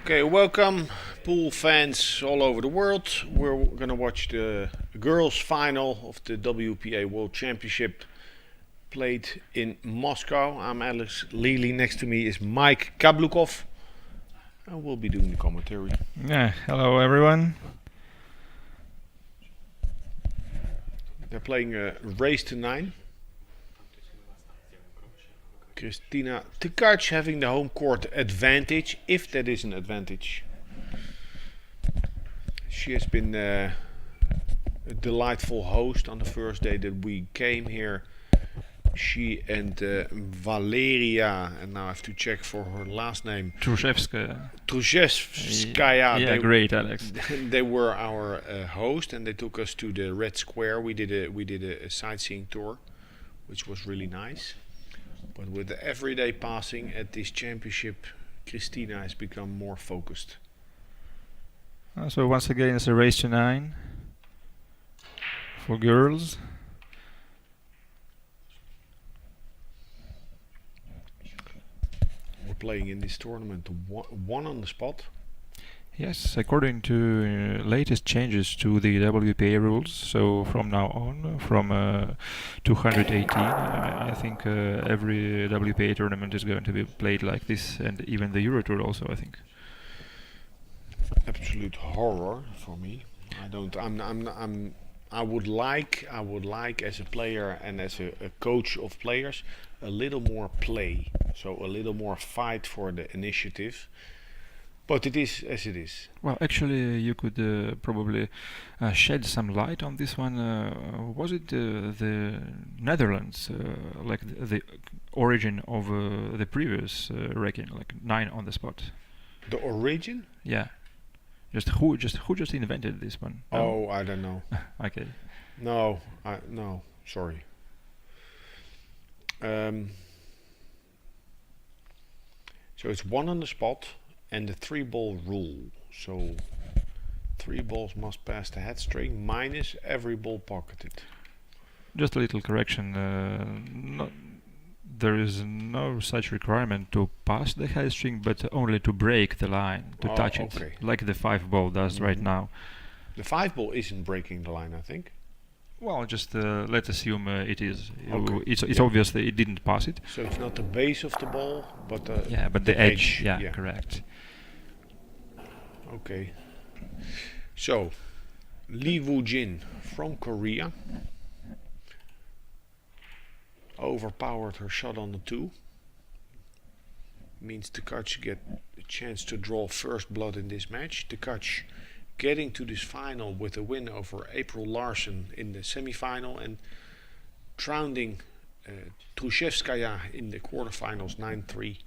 Okay, welcome, pool fans all over the world. We're gonna watch the girls' final of the WPA World Championship played in Moscow. I'm Alex Lely. Next to me is Mike Kablukov, and we'll be doing the commentary. Yeah, hello everyone. They're playing a race to 9. Kristina Tkach having the home court advantage, if that is an advantage. She has been a delightful host on the first day that we came here. She and Valeria, and now I have to check for her last name. Trushevskaya. Trushevskaya. Yeah, great, Alex. They were our host, and they took us to the Red Square. We did a sightseeing tour, which was really nice. But with the everyday passing at this championship, Kristina has become more focused. So once again, it's a race to 9 for girls. We're playing in this tournament one on the spot. Yes, according to latest changes to the WPA rules, so from now on, from 218, I think every WPA tournament is going to be played like this, and even the Euro Tour also, I think. Absolute horror for me. I would like as a player and as a coach of players a little more play, so a little more fight for the initiative. But it is as it is. Well, actually, you could probably shed some light on this one. Was it the Netherlands, like the origin of the previous ranking, like 9 on the spot? The origin? Yeah. Who just invented this one? Oh, I don't know. Okay. No, sorry. So it's 1 on the spot. And the 3-ball rule. So 3 balls must pass the head string minus every ball pocketed. Just a little correction. There is no such requirement to pass the head string, but only to break the line, to touch it, like the 5-ball does right now. The 5-ball isn't breaking the line, I think. Well, just let's assume it is. Okay. It's obvious that it didn't pass it. So it's not the base of the ball, but the edge. Yeah, correct. Okay. So, Lee Woo-jin from Korea overpowered her shot on the 2. Means Tkach get a chance to draw first blood in this match. Tkach getting to this final with a win over April Larsen in the semi-final and drowning Trushevskaya in the quarterfinals 9-3.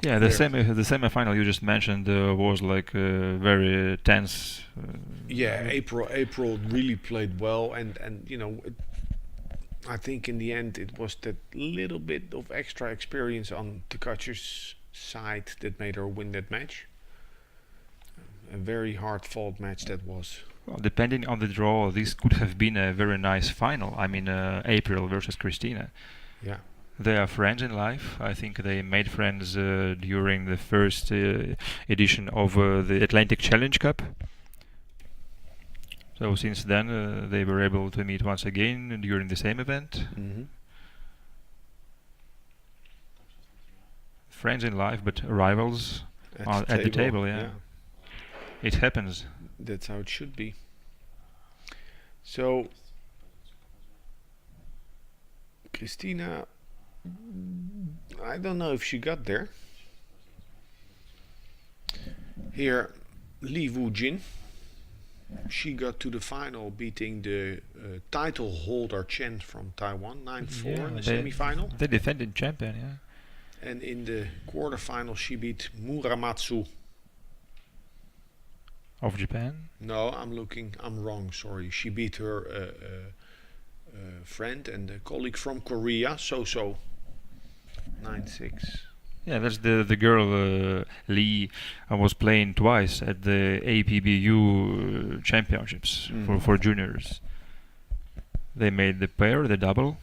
Yeah, the semi-final you just mentioned was like very tense. Yeah, April really played well, and you know, I think in the end it was that little bit of extra experience on Tkach's side that made her win that match. A very hard-fought match that was. Well, depending on the draw, this could have been a very nice final. I mean, April versus Kristina. Yeah. They are friends in life. I think they made friends during the first edition of the Atlantic Challenge Cup. So since then they were able to meet once again during the same event. Mm-hmm. Friends in life, but rivals at the table. Yeah. It happens. That's how it should be. So, Kristina, I don't know if she got there. Here, Lee Woo-jin, she got to the final, beating the title holder Chen from Taiwan 9-4 in the semi-final. The defending champion, yeah. And in the quarterfinal, she beat Muramatsu. Of Japan? No, I'm wrong, sorry. She beat her friend and a colleague from Korea, So 9-6. Yeah, that's the girl Lee was playing twice at the APBU championships for juniors. They made the pair, the double.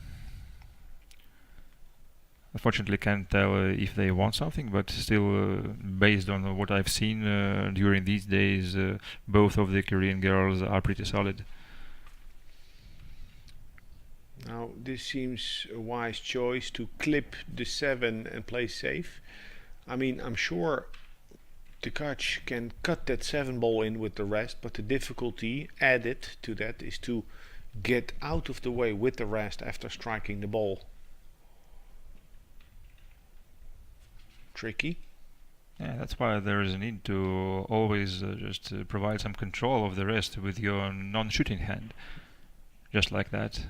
unfortunately can't tell if they want something, but still, based on what I've seen during these days, both of the Korean girls are pretty solid. Now, this seems a wise choice to clip the 7 and play safe. I mean, I'm sure Tkach can cut that 7 ball in with the rest, but the difficulty added to that is to get out of the way with the rest after striking the ball. Tricky. Yeah, that's why there is a need to always just provide some control of the rest with your non-shooting hand, just like that.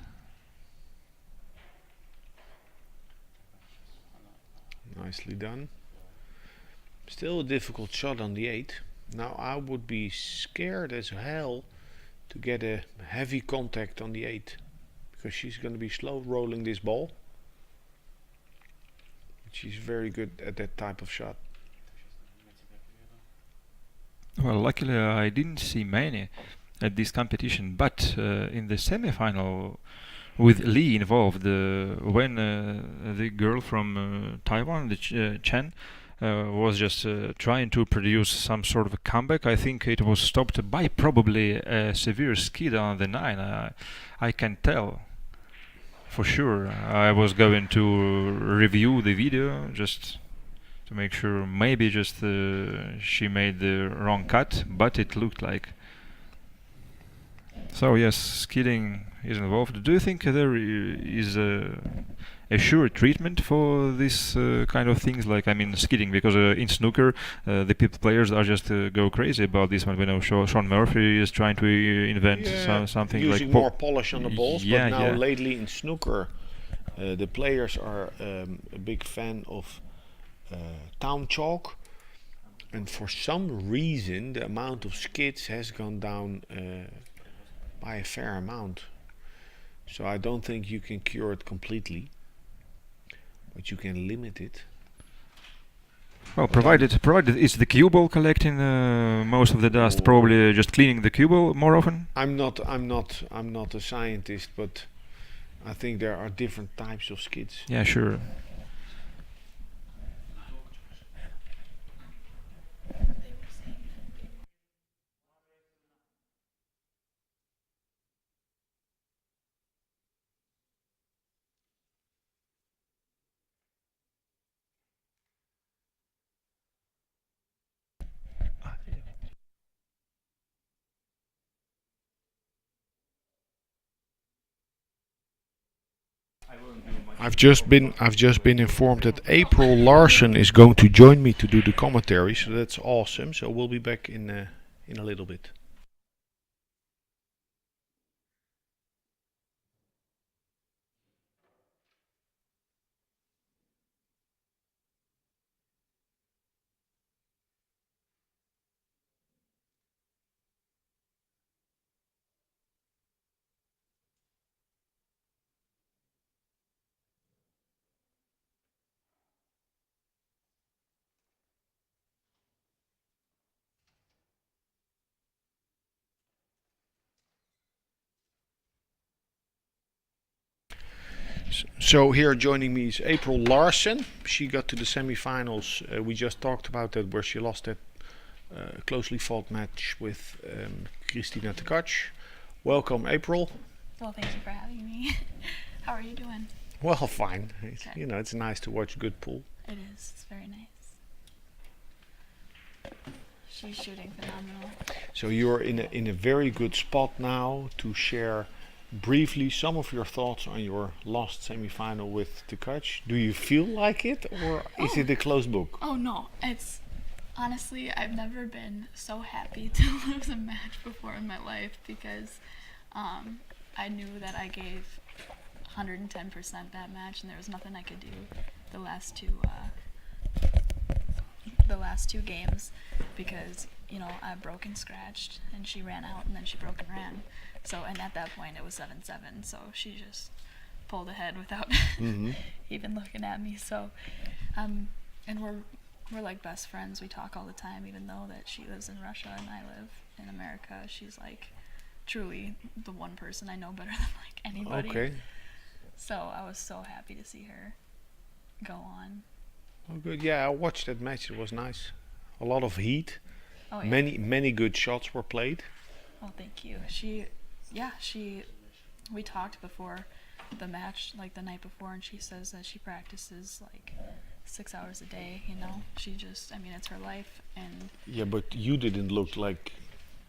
Nicely done. Still a difficult shot on the 8. Now I would be scared as hell to get a heavy contact on the 8, because she's going to be slow rolling this ball. She's very good at that type of shot. Well, luckily I didn't see many at this competition, but in the semi-final with Lee involved, when the girl from Taiwan, the Chen, was just trying to produce some sort of a comeback, I think it was stopped by probably a severe skid on the 9. I can tell for sure. I was going to review the video just to make sure. Maybe just she made the wrong cut, but it looked like. So yes, skidding is involved. Do you think there is a sure treatment for this kind of things? Like, I mean, skidding, because in snooker, the players are just go crazy about this one. We know Sean Murphy is trying to invent something using like more polish on the balls, yeah, but now yeah. lately in snooker, the players are a big fan of town chalk, and for some reason the amount of skids has gone down by a fair amount. So I don't think you can cure it completely, but you can limit it. Well, provided it's the cue ball collecting most of the dust, probably just cleaning the cue ball more often. I'm not a scientist, but I think there are different types of skids. Yeah, sure. I've just been informed that April Larson is going to join me to do the commentary, so that's awesome. So we'll be back in a little bit. So here joining me is April Larson. She got to the semi-finals. We just talked about that, where she lost that closely fought match with Christina Tkach. Welcome, April. Well, thank you for having me. How are you doing? Well, fine. It's, Okay. you know, it's nice to watch good pool. It is. It's very nice. She's shooting phenomenal. So you're in a very good spot now to share briefly some of your thoughts on your last semi-final with Tkach. Do you feel like it, or is it a closed book? Oh no, it's honestly, I've never been so happy to lose a match before in my life, because I knew that I gave 110% that match, and there was nothing I could do the last two games, because I broke and scratched, and she ran out, and then she broke and ran. So, and at that point it was 7-7, so she just pulled ahead without even looking at me. So and we're like best friends. We talk all the time, even though that she lives in Russia and I live in America. She's like truly the one person I know better than like anybody. Okay. So I was so happy to see her go on. Oh, good. Yeah, I watched that match. It was nice. A lot of heat. Oh yeah. Many good shots were played. Oh, thank you. We talked before the match, like the night before, and she says that she practices like 6 hours a day. You know, I mean, it's her life, and Yeah, but you didn't look like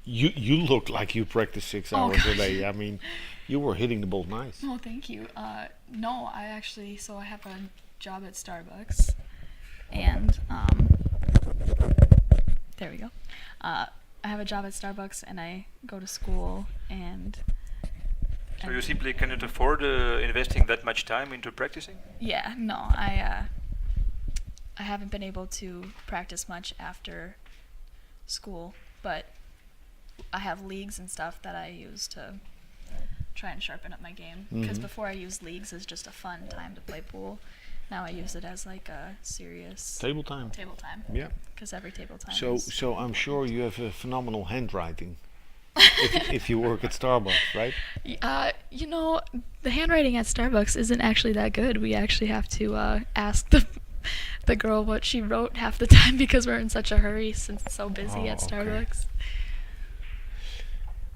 you looked like you practiced 6 Oh, hours a gosh. day. I mean, you were hitting the ball nice. oh, thank you. No, so I have a job at Starbucks, and there we go. I have a job at Starbucks, and I go to school, and So you simply cannot afford investing that much time into practicing? yeah, no, I haven't been able to practice much after school, but I have leagues and stuff that I use to try and sharpen up my game. Because Mhm. before I used leagues as just a fun time to play pool. Now I use it as like a serious Table time. table time. Yeah. Because every table time So is so I'm sure you have a phenomenal handwriting. if you work at Starbucks, right? You know, the handwriting at Starbucks isn't actually that good. We actually have to ask the girl what she wrote half the time because we're in such a hurry since it's so busy Oh, at okay. Starbucks.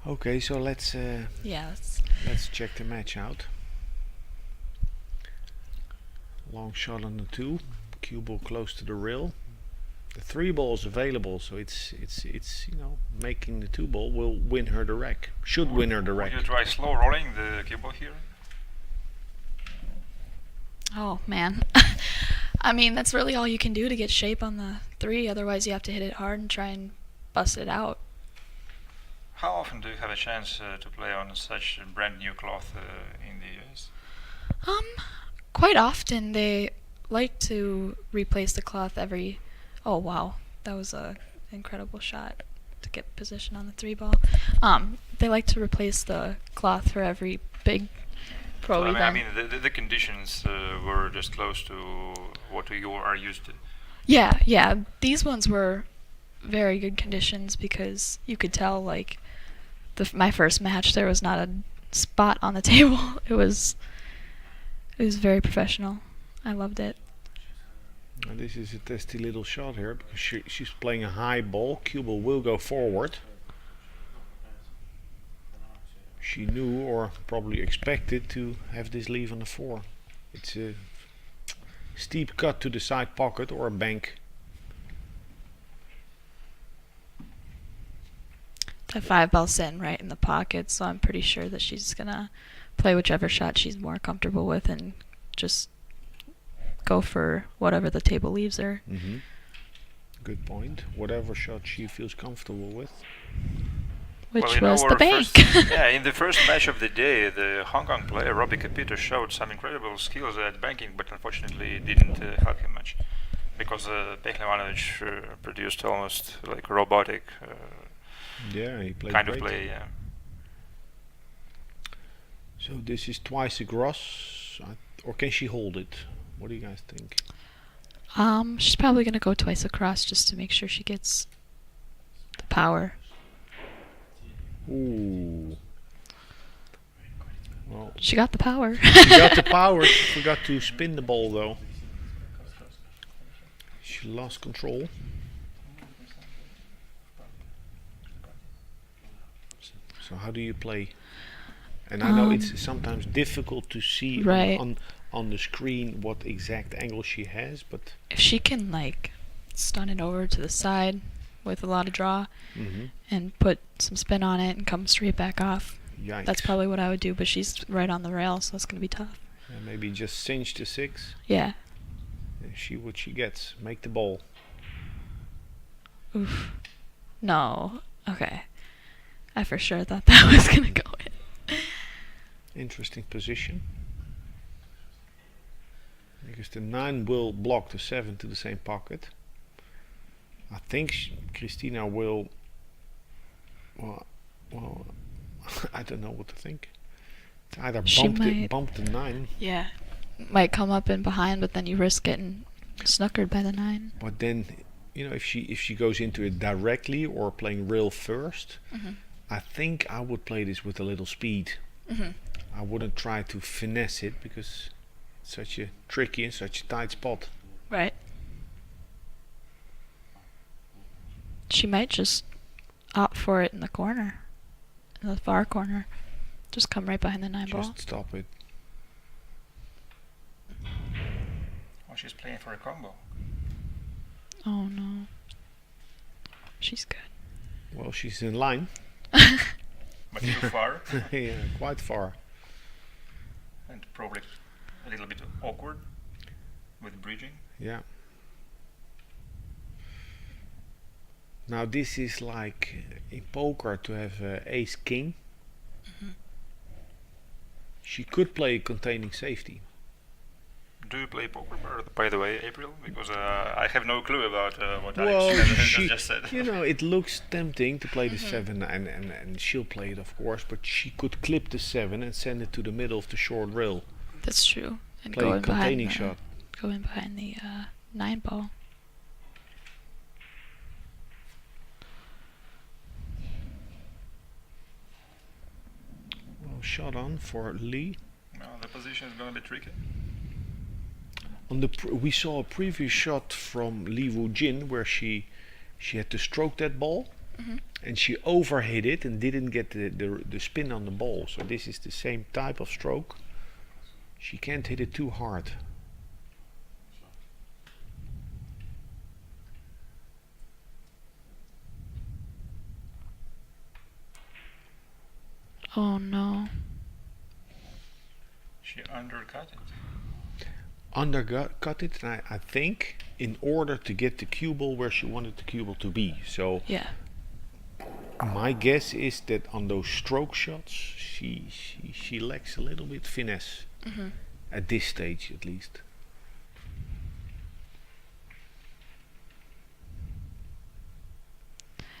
Okay, so let's Yeah, let's check the match out. Long shot on the 2, cue ball close to the rail. The 3 ball is available, so it's making the 2 ball will win her the rack. Should win her the Would rack. you try slow rolling the cue ball here? oh man. I mean, that's really all you can do to get shape on the 3. Otherwise, you have to hit it hard and try and bust it out. How often do you have a chance to play on such a brand new cloth in the US? Quite often they like to replace the cloth every. Oh wow, that was a incredible shot to get position on the 3 ball. They like to replace the cloth for every big pro So, event. I mean, the conditions were just close to what you are used to. Yeah. These ones were very good conditions because you could tell like my first match there was not a spot on the table. It was very professional. I loved it. And this is a testy little shot here because she's playing a high ball. Cue ball will go forward. She knew or probably expected to have this leave on the 4. It's a steep cut to the side pocket or a bank. The 5 ball sitting right in the pocket, so I'm pretty sure that she's gonna play whichever shot she's more comfortable with and just go for whatever the table leaves her. Mm-hmm. Good point. Whatever shot she feels comfortable with. Which well, was our the bank. yeah, in the first match of the day, the Hong Kong player Robbie Capito showed some incredible skills at banking, but unfortunately didn't help him much because Pehlevanovich produced almost like robotic Yeah, he played kind great. of play. Yeah. So this is twice a gross, or can she hold it? What do you guys think? She's probably gonna go twice across just to make sure she gets the power. Ooh. Well, She got the power. she got the power. She forgot to spin the ball though. She lost control. So how do you play? And I know it's sometimes difficult to see Right. on the screen what exact angle she has, but If she can like stun it over to the side with a lot of draw mhm. and put some spin on it and come straight back off, Yikes. that's probably what I would do. But she's right on the rail, so it's gonna be tough. Maybe just cinch the 6 Yeah. and see what she gets. Make the ball. Oof. No. Okay. I for sure thought that was gonna go in. Interesting position. Because the 9 will block the 7 to the same pocket. I think Christina will. Well, I don't know what to think. It's either She might. bump the 9, Yeah. Might come up in behind, but then you risk getting snookered by the 9. but then if she goes into it directly or playing rail first, I think I would play this with a little speed. I wouldn't try to finesse it because such a tricky and such a tight spot. Right. She might just opt for it in the corner, in the far corner. Just come right behind the 9-ball. Just stop it. Oh, she's playing for a combo. Oh no. She's good. Well, she's in line. But too far. Yeah, quite far. And probably a little bit awkward with bridging. Yeah. Now this is like in poker to have ace king. She could play containing safety. Do you play poker, by the way, April? Because I have no clue about what Well, Alex she, just said. you know, it looks tempting to play the 7, and she'll play it, of course, but she could clip the 7 and send it to the middle of the short rail. That's true. And Play go a in behind containing the, shot. Go in behind the 9-ball. Well, shot on for Lee. No, the position is going to be tricky. On the we saw a previous shot from Li Wu Jin where she had to stroke that ball, and she overhit it and didn't get the spin on the ball. So this is the same type of stroke. She can't hit it too hard. Oh no. She undercut it. Undercut it, and I think in order to get the cue ball where she wanted the cue ball to be. So Yeah. my guess is that on those stroke shots she lacks a little bit finesse at this stage at least.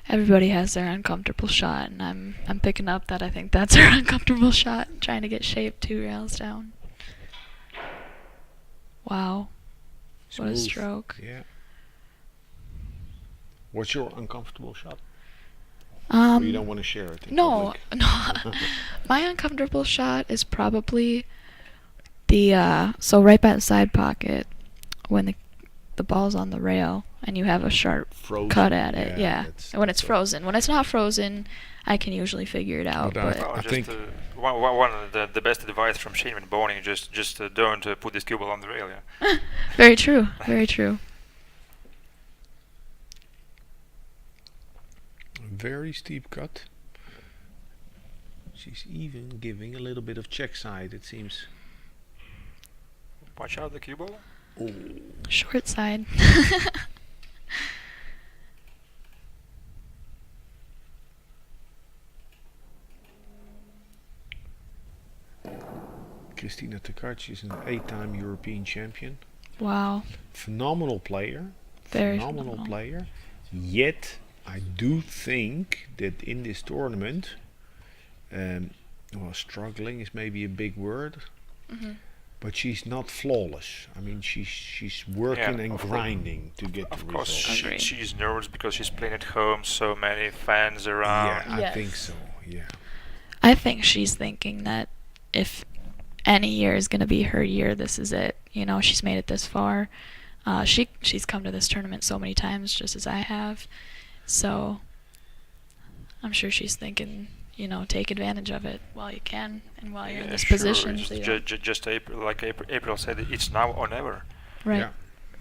Everybody has their uncomfortable shot, and I'm picking up that I think that's her uncomfortable shot, trying to get shaped 2 rails down. Wow. What a Smooth. stroke. Yeah. What's your uncomfortable shot? Or you don't want to share it in No, public? no. My uncomfortable shot is probably the so right by the side pocket when the ball's on the rail and you have a sharp Frozen. cut at it. Yeah. that's- When it's that's frozen. When it's not frozen, I can usually figure it out. But I- But Oh, I think- one of the best advice from Shane and Boning, just don't put this cue ball on the rail. Yeah. very true. Very true. Very steep cut. She's even giving a little bit of check side, it seems. Watch out the cue ball. Oh, Short side. Christina Tkach is an 8-time European champion. Wow. Phenomenal player. Very phenomenal phenomenal. player. Yet, I do think that in this tournament, well, struggling is maybe a big word, but she's not flawless. I mean, she's working and of course. grinding to get the Of course, results. Agreed. she's nervous because she's playing at home, so many fans around. Yeah, I Yes. think so. Yeah. I think she's thinking that if any year is going to be her year, this is it. You know, she's made it this far. She's come to this tournament so many times, just as I have. So I'm sure she's thinking, you know, take advantage of it while you can and while you're in this sure, position. it's So you just April, like April said, it's now or never, right. Yeah.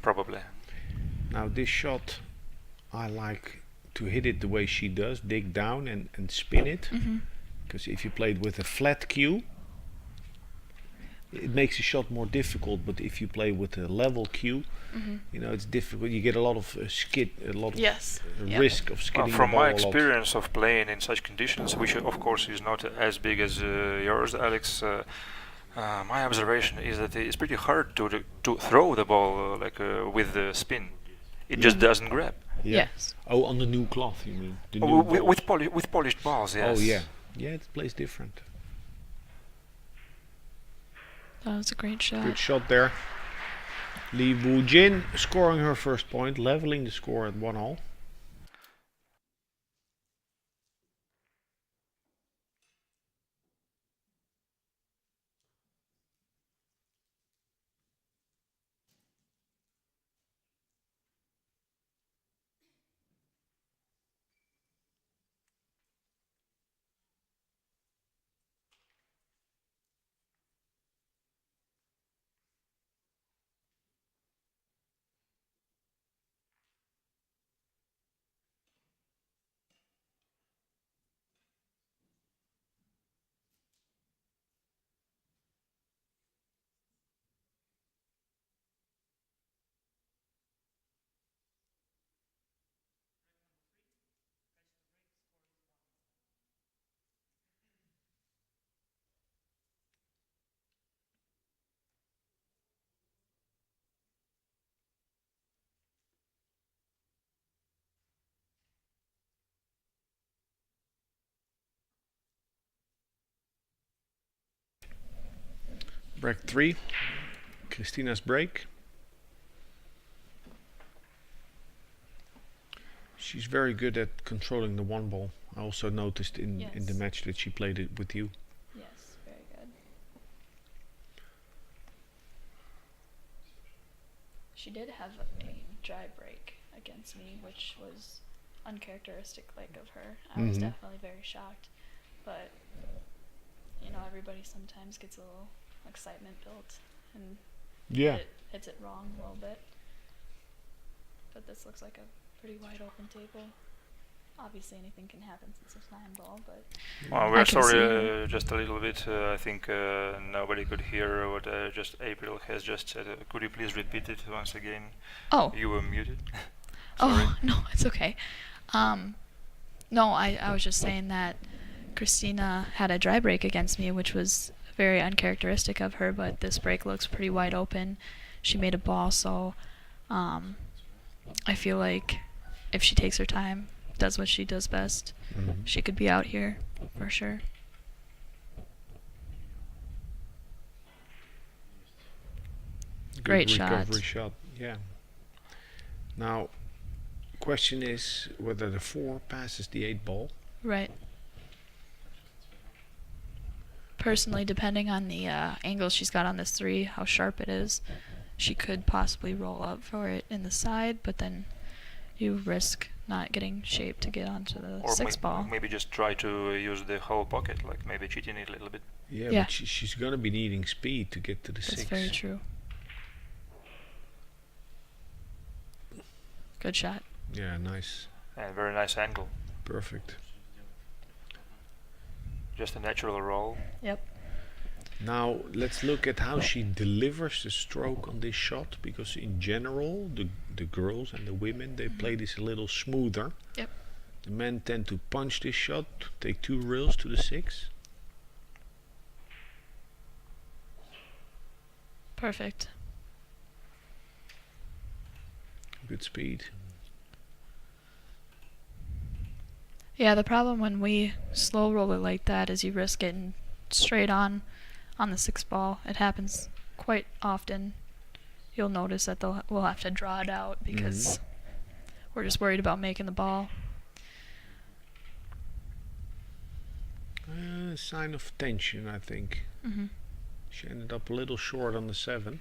probably. Now this shot, I like to hit it the way she does, dig down and spin it. Because if you play it with a flat cue, it makes the shot more difficult. But if you play with a level cue, you know, it's difficult. You get a lot of a lot of Yes. Yep. risk of Well, skidding from the ball my a lot. experience of playing in such conditions, which of course is not as big as yours, Alex, my observation is that it's pretty hard to throw the ball with the spin. It just doesn't grab. Yeah. Yes. Oh, on the new cloth, you mean? The Oh, new with, balls. with polished balls, yes. Oh yeah, yeah, it plays different. That was a great shot. Good shot there. Li Wu Jin scoring her first point, leveling the score at 1-all. Break 3. Christina's break. She's very good at controlling the one ball. I also noticed in the Yes. match that she played it with you. Yes, very good. She did have a dry break against me, which was uncharacteristic like of her. I was Mhm. definitely very shocked, but you know, everybody sometimes gets a little excitement built and Yeah. it hits it wrong a little bit. But this looks like a pretty wide open table. Obviously, anything can happen since it's 9 ball, but Well, I we're can sorry, see- just a little bit. I think nobody could hear what just April has just said. Could you please repeat it once again? oh, You were muted. Sorry. oh no, it's okay. No, I was just saying that Christina had a dry break against me, which was very uncharacteristic of her. But this break looks pretty wide open. She made a ball, so I feel like if she takes her time, does what she does best, Mhm. she could be out here for sure. Good Great shot. recovery shot. Yeah. Now, question is whether the 4 passes the 8 ball. Right. Personally, depending on the angle she's got on this 3, how sharp it is, she could possibly roll up for it in the side, but then you risk not getting shaped to get onto the Or 6 ball. maybe just try to use the whole pocket, like maybe cheating it a little bit. Yeah, Yeah. but she's gonna be needing speed to get to the That's 6. very true. Good shot. Yeah, nice. And very nice angle. Perfect. Just a natural roll. Yep. Now let's look at how she delivers the stroke on this shot, because in general the girls and the women, they play this a little smoother. Yep. The men tend to punch this shot, take 2 reels to the 6. Perfect. Good speed. Yeah, the problem when we slow roll it like that is you risk getting straight on the 6 ball. It happens quite often. You'll notice that we'll have to draw it out because we're just worried about making the ball. Sign of tension, I think. Mm-hmm. She ended up a little short on the 7.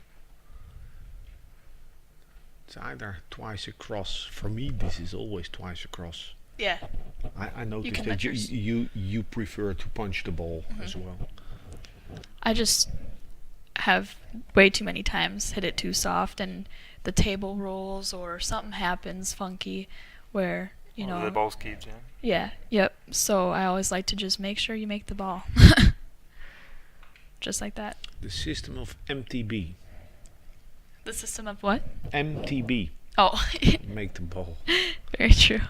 It's either twice across. For me, this is always twice across. Yeah. I noticed can that let you prefer to punch the ball as well. I just have way too many times hit it too soft and the table rolls or something happens funky where, you know. The ball skids, yeah. Yeah, yep. So I always like to just make sure you make the ball. Just like that. The system of MTB. The system of what? MTB. Oh, Make the ball. very true.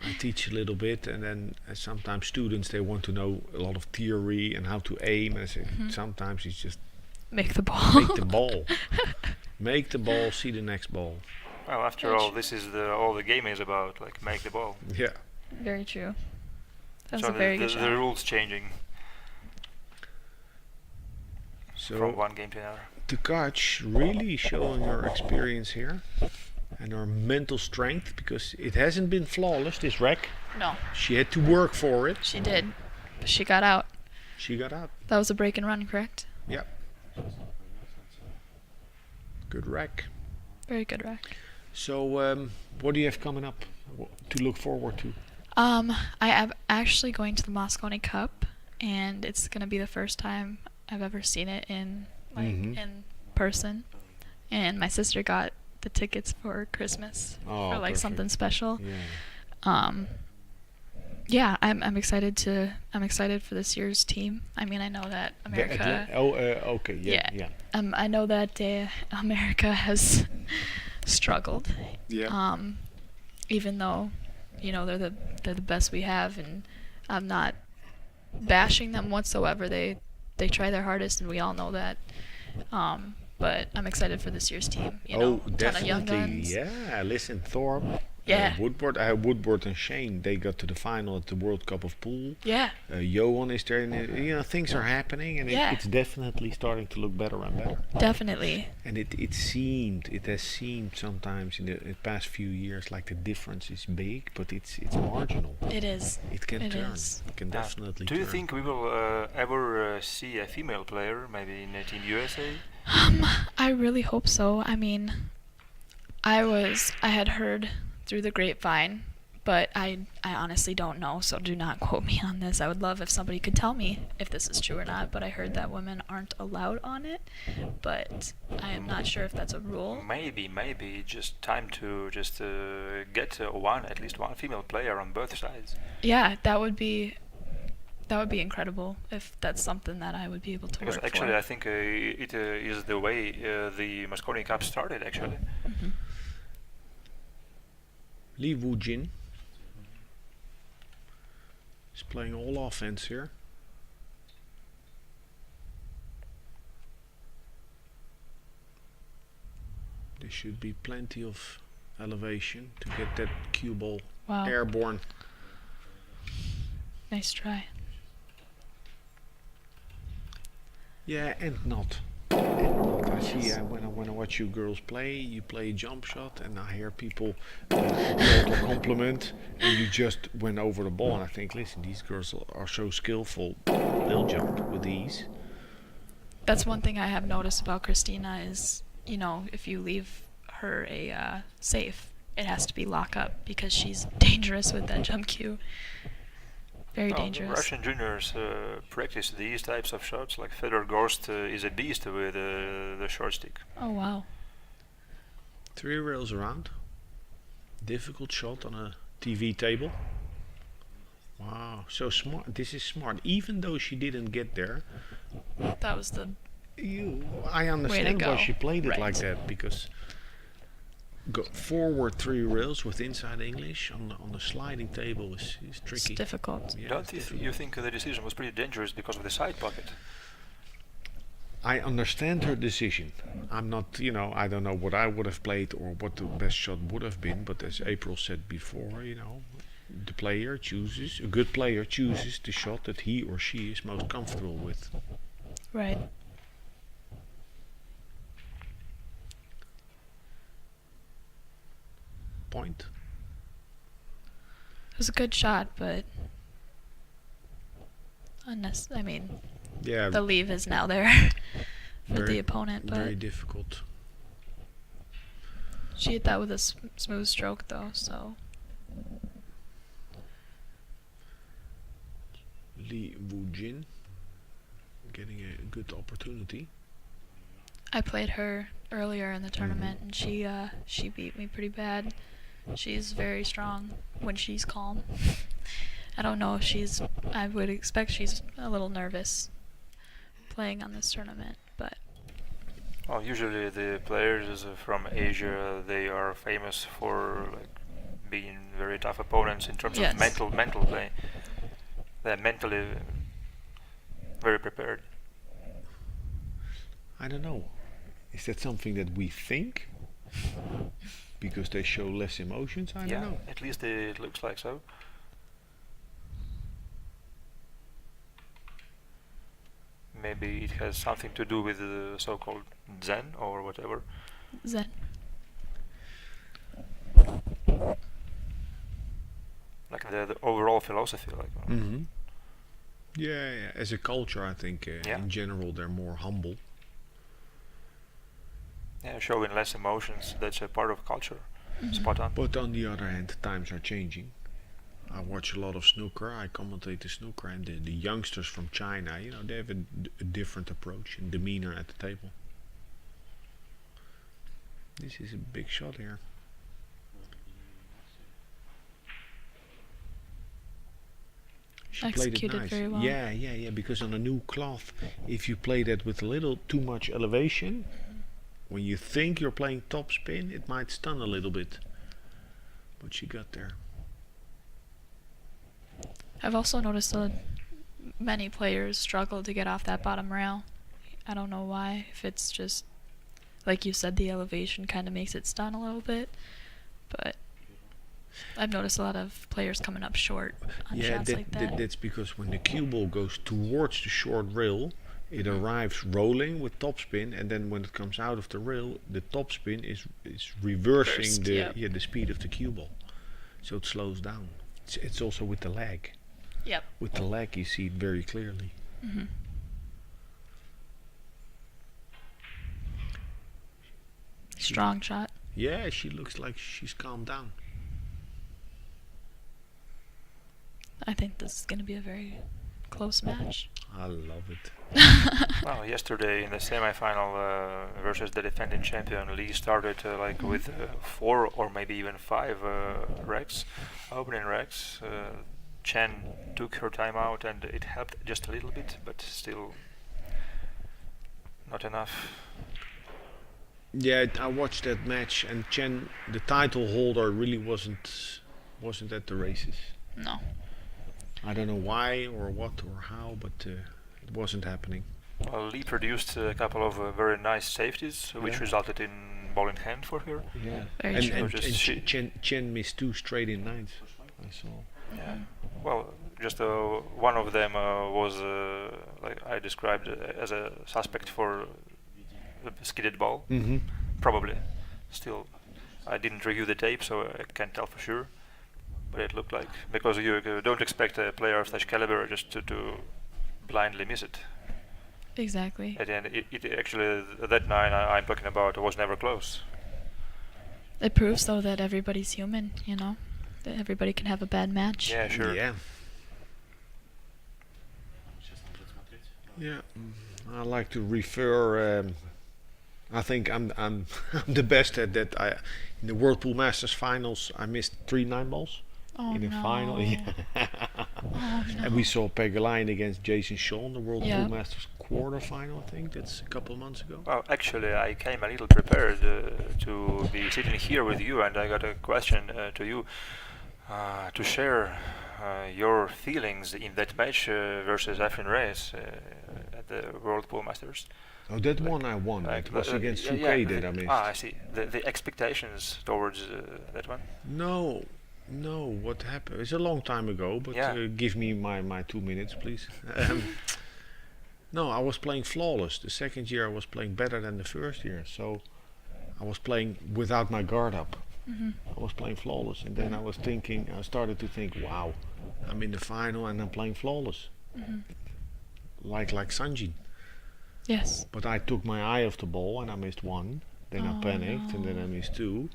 I teach a little bit, and then sometimes students, they want to know a lot of theory and how to aim. And I say sometimes it's just Make the ball. make the ball. Make the ball, see the next ball. Well, after Very all, true. this is all the game is about, like make the ball. Yeah. Very true. That was So a very good the shot. rules changing So from one game to another. Tkach really showing her experience here and her mental strength, because it hasn't been flawless, this rack. No, She had to work for it. she did. But she got out. She got out. That was a break and run, correct? Yep. Good rack. Very good rack. So what do you have coming up to look forward to? I am actually going to the Moscone Cup, and it's gonna be the first time I've ever seen it in in person. And my sister got the tickets for Christmas Oh, for like perfect. something special. Yeah. Yeah, I'm excited for this year's team. I mean, I know that America. Okay. Yeah. Yeah. I know that America has struggled. Yeah. Even though, you know, they're the best we have, and I'm not bashing them whatsoever. They try their hardest, and we all know that. But I'm excited for this year's team. You know, ton of young definitely. guns. Yeah. Listen, Thor, Yeah. Woodward. Woodward and Shane, they got to the final at the World Cup of Pool. Yeah. Johan is there, and things are happening, and Yeah. it's definitely starting to look better and better. Definitely. And it has seemed sometimes in the past few years like the difference is big, but it's marginal. It is. It can It turn. is. It can definitely Do turn. you think we will ever see a female player, maybe in Team USA? I really hope so. I mean, I had heard through the grapevine, but I honestly don't know, so do not quote me on this. I would love if somebody could tell me if this is true or not, but I heard that women aren't allowed on it, but I am not sure if that's a rule. Maybe just time to just get at least one female player on both sides. Yeah, that would be incredible if that's something that I would be able to Because work actually, for. I think it is the way the Mosconi Cup started. Actually, Mhm. Li Wujin is playing all offense here. There should be plenty of elevation to get that cue ball Wow. airborne. Nice try. Yeah, and not. I see when I watch you girls play, you play jump shot, and I hear people applaud or compliment, and you just went over the ball. And I think, listen, these girls are so skillful; they'll jump with ease. That's one thing I have noticed about Christina is, if you leave her a safe, it has to be lock up because she's dangerous with that jump cue. Very the dangerous. Russian juniors practice these types of shots. Like Fedor Gorst is a beast with the short stick. Oh wow. 3 rails around. Difficult shot on a TV table. Wow, so smart. This is smart. Even though she didn't get there, That was the I understand why go. she played it Right. like that, because go forward 3 rails with inside English on the sliding table is it's tricky. difficult. Yeah, Don't it's you, difficult. you think the decision was pretty dangerous because of the side pocket? I understand her decision. I'm not, I don't know what I would have played or what the best shot would have been, but as April said before, the player chooses, a good player chooses the shot that he or she is most comfortable with. Right. Point. It was a good shot, but Yeah, the leave is now there for the opponent, but very difficult. she hit that with a smooth stroke though, so Li Wujin getting a good opportunity. I played her earlier in the tournament and she beat me pretty bad. She's very strong when she's calm. I don't know if I would expect she's a little nervous playing on this tournament, but Well, usually the players from Asia, they are famous for being very tough opponents in terms Yes. of mental play. They're mentally very prepared. I don't know. Is that something that we think? Because they show less emotions? I don't know. At least it looks like so. Maybe it has something to do with the so-called Zen or whatever. Zen. Like the overall philosophy. Mm-hmm. Yeah. As a culture, I think Yeah. in general they're more humble. Yeah, showing less emotions. That's a part of culture. Spot on. But on the other hand, times are changing. I watch a lot of snooker. I commentate the snooker, and the youngsters from China, they have a different approach and demeanor at the table. This is a big shot here. She played it Executed nice. very well. Yeah. Because on a new cloth, if you play that with a little too much elevation, when you think you're playing top spin, it might stun a little bit. But she got there. I've also noticed that many players struggle to get off that bottom rail. I don't know why, if it's just, like you said, the elevation kind of makes it stun a little bit, but I've noticed a lot of players coming up short on Yeah, shots like that. that's because when the cue ball goes towards the short rail, it arrives rolling with topspin, and then when it comes out of the rail, the topspin is reversing Burst, the yep. the speed of the cue ball, so it slows down. It's also with the leg. Yep. With the leg, you see it very clearly. Hmm. Strong shot. Yeah, she looks like she's calmed down. I think this is going to be a very close match. I love it. Well, yesterday in the semi-final versus the defending champion, Lee started with 4 or maybe even 5 racks, opening racks. Chen took her time out and it helped just a little bit, but still not enough. Yeah, I watched that match, and Chen, the title holder, really wasn't at the races. No. I don't know why or what or how, but it wasn't happening. Well, Lee produced a couple of very nice safeties, which Yeah. resulted in ball in hand for her. Yeah, Very and, true. and, Just and she- Chen missed 2 straight in nines. I saw. Yeah. Well, just one of them was like I described as a suspect for a skidded ball, Mm-hmm. probably. Still, I didn't review the tape, so I can't tell for sure. But it looked like, because you don't expect a player of such caliber just to blindly miss it. Exactly. At the end, it actually that 9 I'm talking about was never close. It proves, though, that everybody's human, you know? That everybody can have a bad match. Yeah, sure. Yeah. Yeah. I like to refer. I think I'm I'm the best at that. In the World Pool Masters finals, I missed 3 9 balls Oh, in the no. final. Yeah. Oh, no. And we saw Pegelainen against Jason Shaw in the World Yeah. Pool Masters quarterfinal. I think that's a couple of months ago. Well, actually, I came a little prepared to be sitting here with you, and I got a question to you to share your feelings in that match versus Efren Reyes at the World Pool Masters. Oh, that one I won. It was against UK that I missed. I see. The expectations towards that one. No, what happened? It's a long time ago, but Yeah. give me my 2 minutes, please. No, I was playing flawless. The second year I was playing better than the first year, so I was playing without my guard up. Hmm. I was playing flawless, and then I started to think, wow, I'm in the final and I'm playing flawless, Hmm. like Sanjin. Yes. But I took my eye off the ball and I missed 1. Then I Oh, panicked, and then no. I missed 2,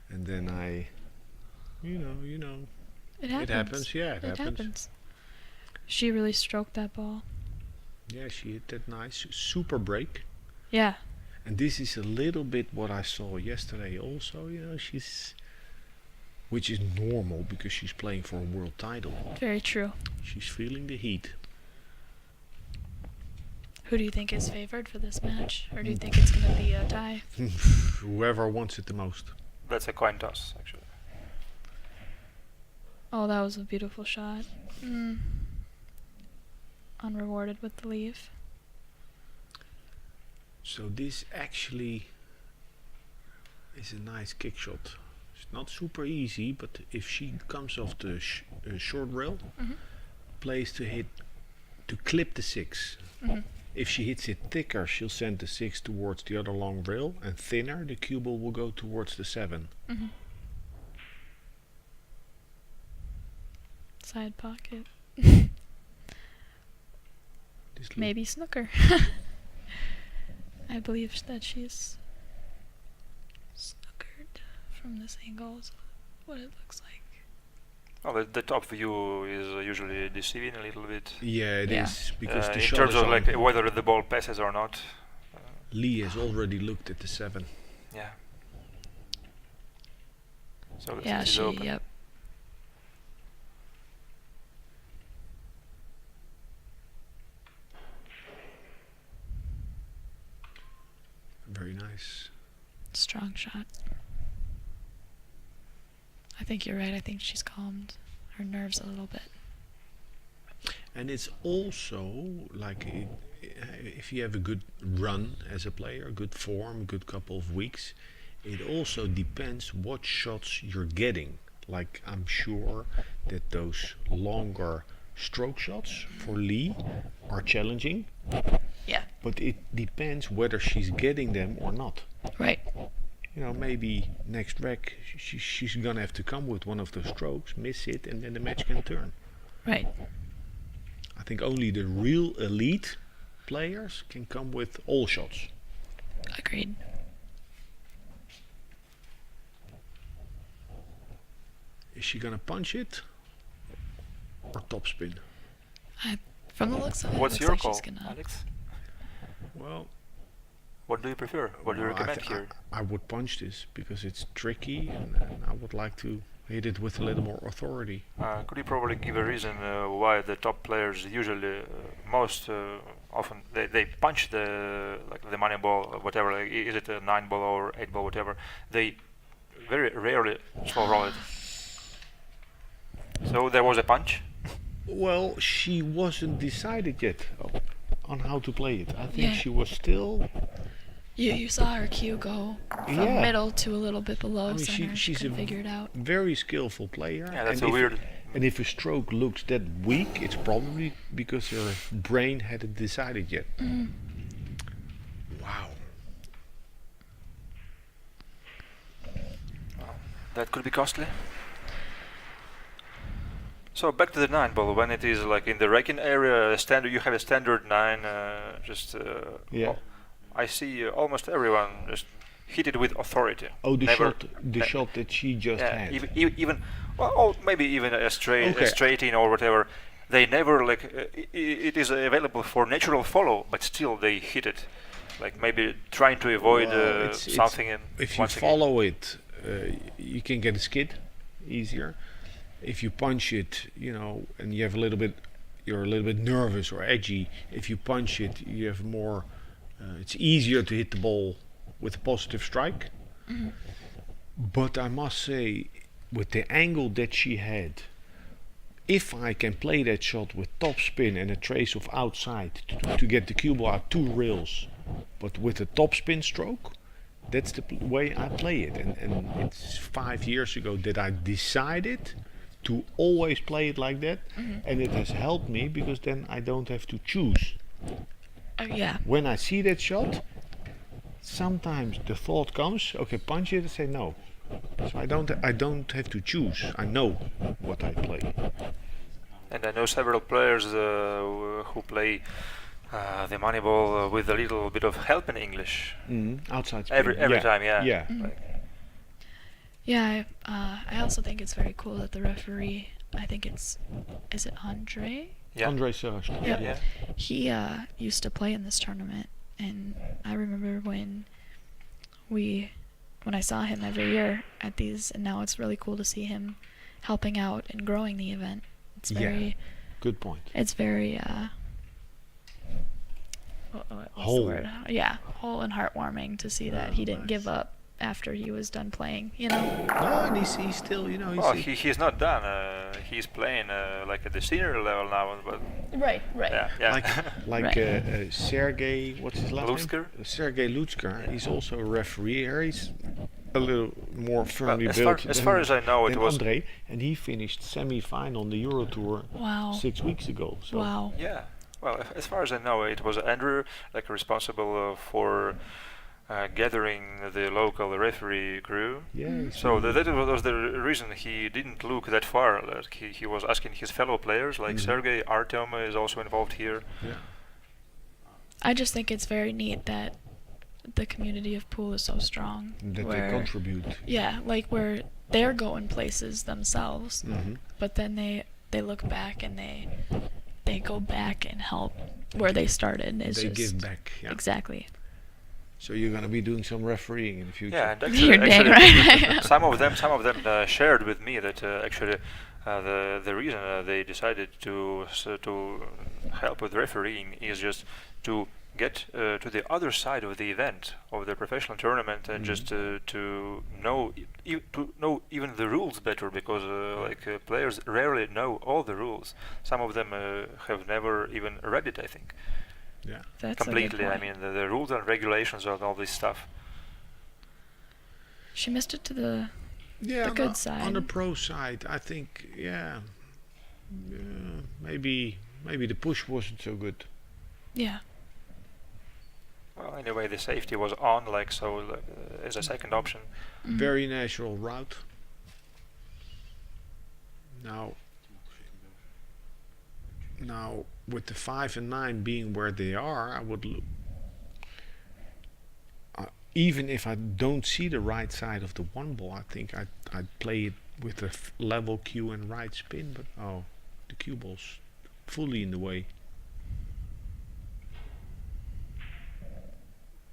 and then you know, It happens. it happens. Yeah, it It happens. happens. She really stroked that ball. Yeah, she hit that nice super break. Yeah. And this is a little bit what I saw yesterday also, which is normal because she's playing for a world title. Very true. She's feeling the heat. Who do you think is favored for this match? Or do you think it's going to be a tie? Whoever wants it the most. That's a coin toss, actually. Oh, that was a beautiful shot. Unrewarded with the leave. So this actually is a nice kick shot. It's not super easy, but if she comes off the short rail, Mhm. plays to clip the 6. Mhm. If she hits it thicker, she'll send the 6 towards the other long rail, and thinner, the cue ball will go towards the 7. Mhm. Side pocket. This Maybe snooker. I believe that she's snookered from this angle. Is what it looks like. Well, the top view is usually deceiving a little bit. Yeah, it Yeah. is because the In shot terms is of on. like whether the ball passes or not. Lee has already looked at the 7. Yeah. So the Yeah, six is she. open. Yep. Very nice. Strong shot. I think you're right. I think she's calmed her nerves a little bit. And it's also like if you have a good run as a player, good form, good couple of weeks, it also depends what shots you're getting. like I'm sure that those longer stroke shots for Lee are challenging, Yeah. but it depends whether she's getting them or not. Right. You know, maybe next rec she's gonna have to come with one of those strokes, miss it, and then the match can turn. Right. I think only the real elite players can come with all shots. Agreed. Is she gonna punch it or topspin? From the looks of it, What's looks your like call, she's gonna. Alex? Well, What do you prefer? What do you well, recommend here? I would punch this because it's tricky, and I would like to hit it with a little more authority. Could you probably give a reason why the top players usually most often they punch the money ball, whatever, like, is it a 9 ball or 8 ball, whatever, they very rarely slow roll it. So there was a punch. Well, she wasn't decided yet on how to play it. I think Yeah. she was still. You saw her cue go from Yeah. middle to a little bit below I mean, center. She she's couldn't a figure it out. very skillful player. Yeah, that's and a weird. And if a stroke looks that weak, it's probably because her brain hadn't decided yet. Wow. That could be costly. So back to the 9 ball. When it is like in the raking area, standard, you have a standard 9. Yeah. I see almost everyone just hit it with authority. Oh, the Never- shot that she just Yeah, had. even well, or maybe even a Okay. straight in or whatever. They never like it is available for natural follow, but still they hit it, like maybe trying to avoid Well, it's- something. In If you once again. follow it, you can get a skid easier. If you punch it, you know, and you have a little bit, you're a little bit nervous or edgy. If you punch it, you have more. It's easier to hit the ball with a positive strike. But I must say, with the angle that she had, if I can play that shot with top spin and a trace of outside to get the cue ball out 2 rails, but with a top spin stroke, that's the way I play it. And it's 5 years ago that I decided to always play it like that, and it has helped me because then I don't have to choose. Yeah. When I see that shot, sometimes the thought comes, okay, punch it, and say no. So I don't have to choose. I know what I play. And I know several players who play the money ball with a little bit of help in English Outside spin. every yeah. time. Yeah. Yeah. Like, Yeah. I also think it's very cool that the referee. I think is it Andre? yeah. Andrei Sarashkin. Yep. Yeah. He used to play in this tournament, and I remember when I saw him every year at these, and now it's really cool to see him helping out and growing the event. It's Yeah. very, Good point. it's very what's the Whole. word? Yeah, whole and heartwarming to see that he didn't give up after he was done playing. You know. No, and he's still, you know, Well, he's not done. He's playing like at the senior level now, but Right. Right. yeah. like Right. Sergey, what's his last Lutsker? name? Sergey Lutsker. He's also a referee here. He's a little more firmly as built as far as I know, it than was Andrei, and he finished semi-final on the Euro Tour Wow. 6 weeks ago. So Wow. yeah. Well, as far as I know, it was Andrew like responsible for gathering the local referee crew. yeah. he's So really- that was the reason he didn't look that far. Like he was asking his fellow players, like Sergey, Artyom is also involved here. yeah. I just think it's very neat that the community of pool is so strong. that they where- contribute. Yeah, like where they're going places themselves, Mhm. but then they look back and they go back and help where they started. It's They just give back. Yeah. exactly. So you're gonna be doing some refereeing in the future. Yeah, and You're dang right. some of them shared with me that actually the reason they decided to help with refereeing is just to get to the other side of the event of the professional tournament and just to know even the rules better because players rarely know all the rules. Some of them have never even read it, I think. Yeah. That's a good Completely. I point. mean, the rules and regulations of all this stuff. She missed it to the Yeah, the on good the, side. on the pro side, I think, maybe the push wasn't so good. Yeah. Well, anyway, the safety was on, like so, as a second option. Very natural route. Now, with the 5 and 9 being where they are, I would even if I don't see the right side of the one ball, I think I'd play it with a level cue and right spin. But the cue ball's fully in the way.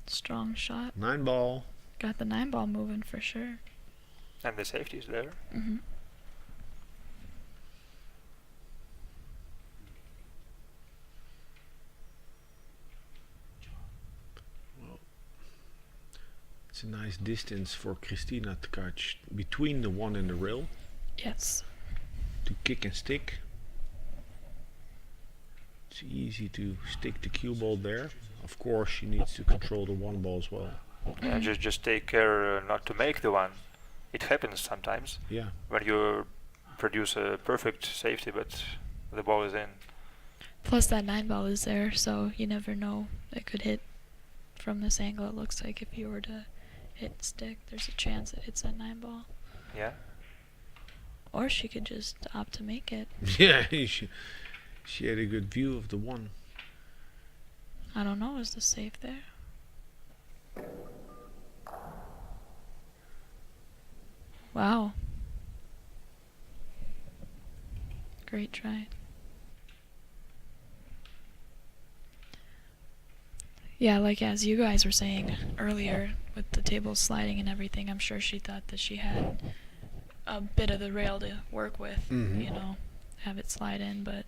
Strong shot. 9 ball. Got the 9 ball moving for sure. And the safety is there. Mm-hmm. It's a nice distance for Christina Tkach between the one and the rail Yes. to kick and stick. It's easy to stick the cue ball there. Of course, she needs to control the one ball as well. Yeah, just take care not to make the one. It happens sometimes Yeah. when you produce a perfect safety, but the ball is in. Plus that 9 ball is there, so you never know. It could hit from this angle. It looks like if you were to hit stick, there's a chance it hits that 9 ball. Yeah. Or she could just opt to make it. Yeah, she had a good view of the one. I don't know. Is the safe there? Wow. Great try. Yeah, like as you guys were saying earlier, with the table sliding and everything, I'm sure she thought that she had a bit of the rail to work with, you know, have it slide in, but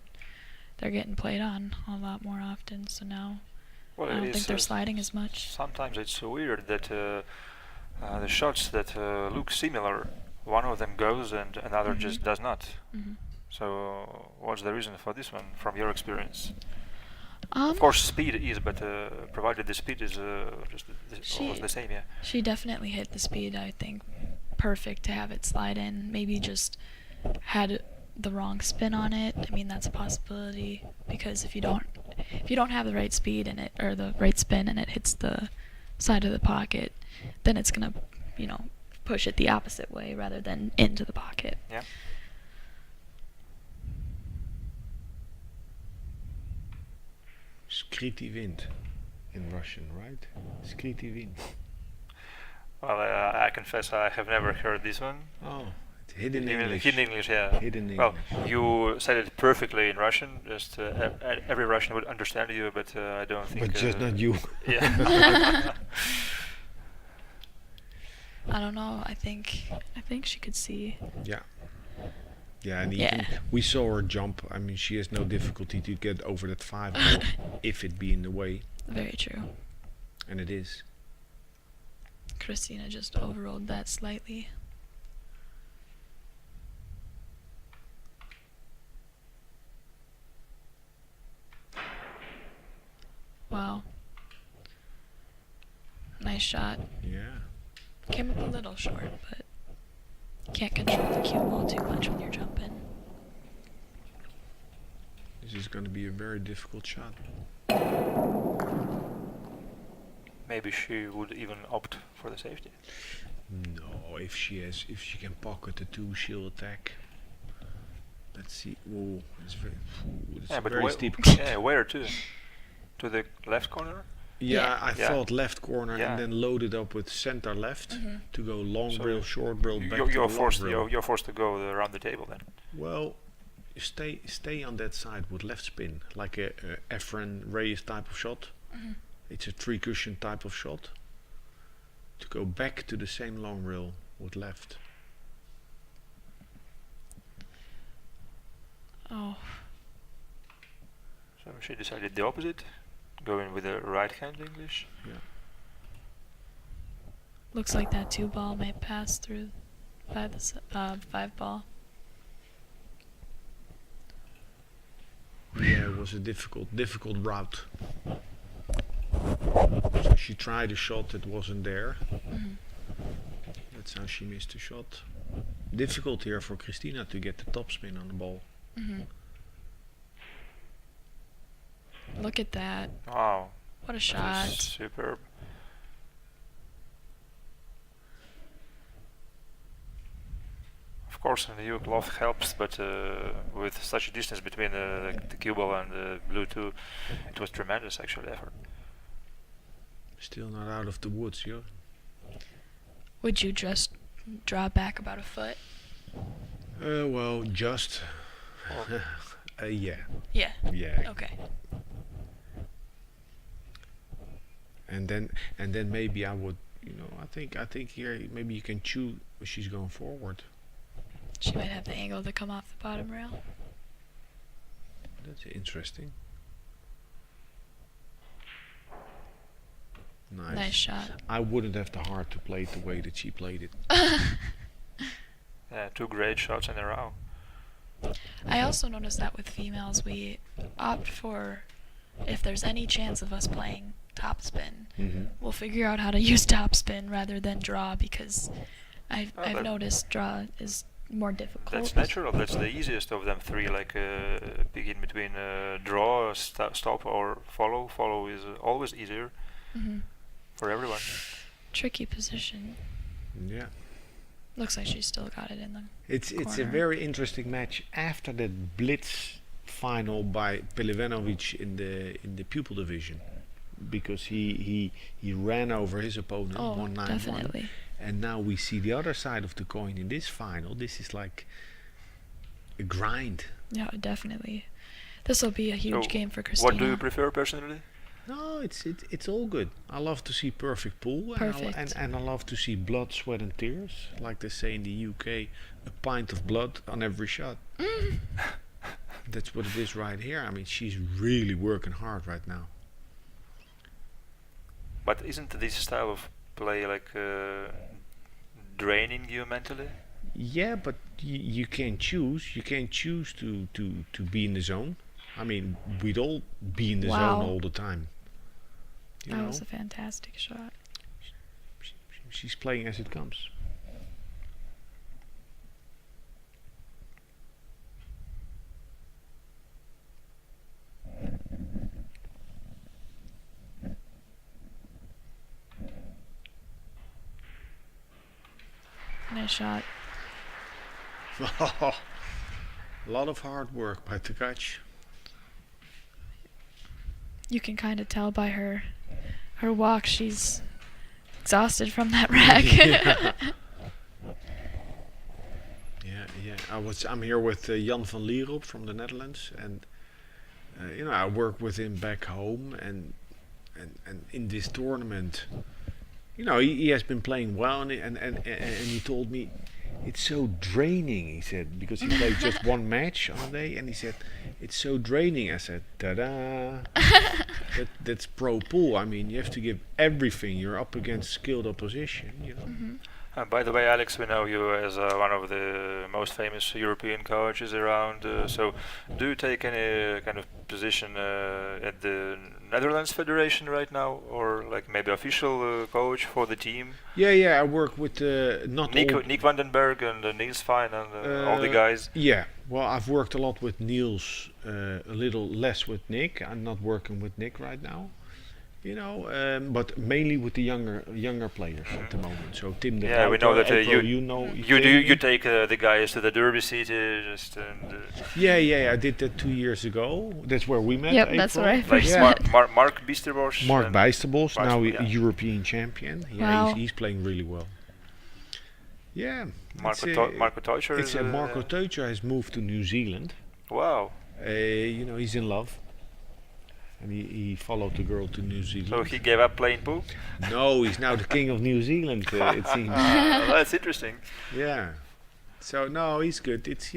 they're getting played on a lot more often, so now Well, I don't it think is, they're sliding as much. sometimes it's so weird that the shots that look similar, one of them goes and another just does not. Mhm. So, what's the reason for this one, from your experience? Um, Of course, speed is, but provided the speed is just almost She- the same, yeah. She definitely hit the speed, I think, perfect to have it slide in. Maybe just had the wrong spin on it. I mean, that's a possibility because if you don't have the right speed in it or the right spin and it hits the side of the pocket, then it's gonna, you know, push it the opposite way rather than into the pocket. Yeah. Skryty wind in Russian, right? Skryty wind. Well, I confess I have never heard this one. Oh, it's hidden Even English. hidden English, yeah. Hidden Well, English. you said it perfectly in Russian. Just every Russian would understand you, but I don't think. But just not you. Yeah. I don't know. I think she could see. Yeah. Yeah, and Yeah. even we saw her jump. I mean, she has no difficulty to get over that 5 ball if it be in the way, Very true. and it is. Christina just overrolled that slightly. Wow. Nice shot. Yeah. Came up a little short, but can't control the cue ball too much when you're jumping. This is going to be a very difficult shot. Maybe she would even opt for the safety. No, if she can pocket the 2, she'll attack. Let's see. Whoa, it's Yeah, a but very where, steep. yeah, where to? To the left corner? Yeah, Yeah. I Yeah. thought left corner Yeah. and then loaded up with center left to go long So rail, short rail, back You're, to you're the forced. long rail. You're forced to go around the table then. Well, you stay on that side with left spin, like a Efren Reyes type of shot. It's a 3 cushion type of shot. To go back to the same long rail with left. Oh, So she decided the opposite, going with the right hand English. Yeah. looks like that 2 ball might pass through by the 5 ball. Yeah, it was a difficult route. So she tried a shot that wasn't there. That's how she missed the shot. difficult here for Christina to get the topspin on the ball. Hmm. Look at that. Wow, What a that shot. is superb. Of course, the new cloth helps, but with such a distance between the cue ball and the blue too, it was tremendous actually effort. Still not out of the woods, yo. Would you just draw back about a foot? Well, just. Well, Yeah. Yeah. Yeah. Okay. And then maybe I would, I think here maybe you can choose if she's going forward. She might have the angle to come off the bottom rail. That's interesting. Nice shot. I wouldn't have the heart to play it the way that she played it. yeah, 2 great shots in a row. I also noticed that with females, we opt for, if there's any chance of us playing topspin, Mm-hmm. we'll figure out how to use topspin rather than draw, because I've that- noticed draw is more difficult. That's natural. That's the easiest of them 3. Like begin between draw, stop, or follow. Follow is always easier Hmm. for everyone. Tricky position. Yeah. Looks like she's still got it in the It's a corner. very interesting match after the Blitz final by Pelivanovic in the pupil division, because he ran over his opponent Oh, 1-9-1, definitely. and now we see the other side of the coin in this final. This is like a grind. Yeah, definitely. This will be a huge So game for Christina. What do you prefer personally? No, it's all good. I love to see perfect pool, Perfect. and I love to see blood, sweat, and tears, like they say in the UK, a pint of blood on every shot. That's what it is right here. I mean, she's really working hard right now. But isn't this style of play like draining you mentally? Yeah, but you can choose. You can choose to be in the zone. I mean, we'd all be in the Wow. zone all the time. You That know, was a fantastic shot. she's playing as it comes. Nice shot. A lot of hard work by Tkach. You can kind of tell by her walk, she's exhausted from that rack. Yeah. I'm here with Jan van Lierop from the Netherlands, and I work with him back home, and in this tournament, he has been playing well, and he told me it's so draining. He said, because he played just one match on a day, and he said it's so draining. I said, ta-da! That's pro pool. I mean, you have to give everything. You're up against skilled opposition. By the way, Alex, we know you as one of the most famous European coaches around. So, do you take any kind of position at the Netherlands Federation right now, or like maybe official coach for the team? Yeah. I work with not Nick, all. Nick Vandenberg and Niels Fine and all the guys. Yeah, well, I've worked a lot with Niels, a little less with Nick. I'm not working with Nick right now, but mainly with the younger players at the moment. So Tim de Yeah, we Groote, know that April, you take the guys to the Derby seat just and Yeah, I did that 2 years ago. That's where we met. Yep, that's April. where I like first Yeah. Mark Biesterbos. Mark and Bijsterbos, now yeah. European champion. Yeah, Wow. he's playing really well. Yeah, Marco Teucher It's is Marco Teucher has moved to New Zealand. Wow. He's in love, and he followed the girl to New Zealand. So he gave up playing pool? No, he's now the king of New Zealand. It seems. That's interesting. Yeah. So no, he's good. It's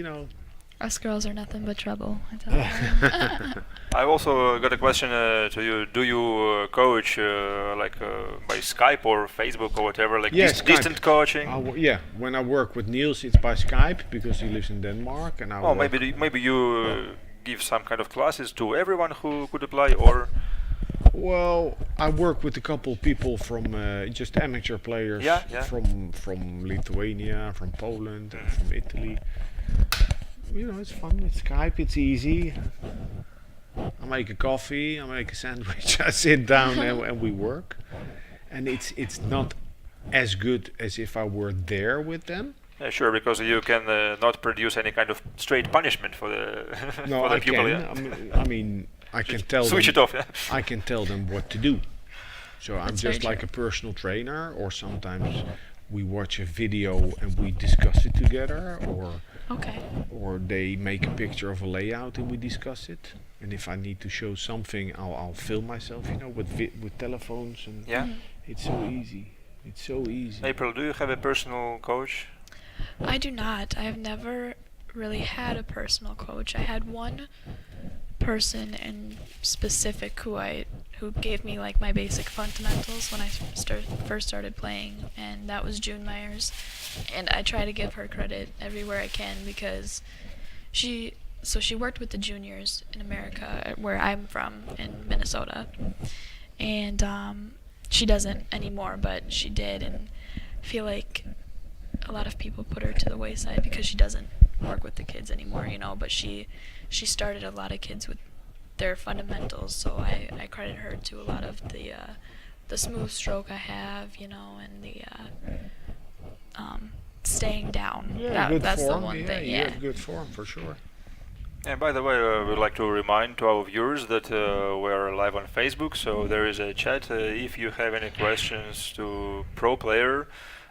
Us girls are nothing but trouble, I tell you. I've also got a question to you. Do you coach by Skype or Facebook or whatever, like Yeah, Skype. distant coaching? When I work with Niels, it's by Skype because he lives in Denmark, and I. Oh, maybe you give some kind of classes to everyone who could apply, or Well, I work with a couple people from just amateur players Yeah, yeah. from Lithuania, from Poland, and from Italy. It's fun. It's Skype. It's easy. I make a coffee. I make a sandwich. I sit down and we work. And it's not as good as if I were there with them. Yeah, sure, because you can not produce any kind of straight punishment for the No, for the I people. can. Yeah. I mean, I can tell Switch them. it off. Yeah. I can tell them what to do. So I'm That's very just like true. a personal trainer, or sometimes we watch a video and we discuss it together, Okay. or they make a picture of a layout and we discuss it. And if I need to show something, I'll film myself, with telephones, and Yeah. it's so easy. It's so easy. April, do you have a personal coach? I do not. I have never really had a personal coach. I had one person in specific who gave me like my basic fundamentals when I first started playing, and that was June Myers. And I try to give her credit everywhere I can because she worked with the juniors in America, where I'm from in Minnesota, and she doesn't anymore, but she did, and I feel like a lot of people put her to the wayside because she doesn't work with the kids anymore, but she started a lot of kids with their fundamentals, so I credit her to a lot of the smooth stroke I have, and the staying down. Good That's form. the one thing. You Yeah. have good form for sure. And by the way, we'd like to remind to our viewers that we're live on Facebook, so there is a chat. If you have any questions to pro player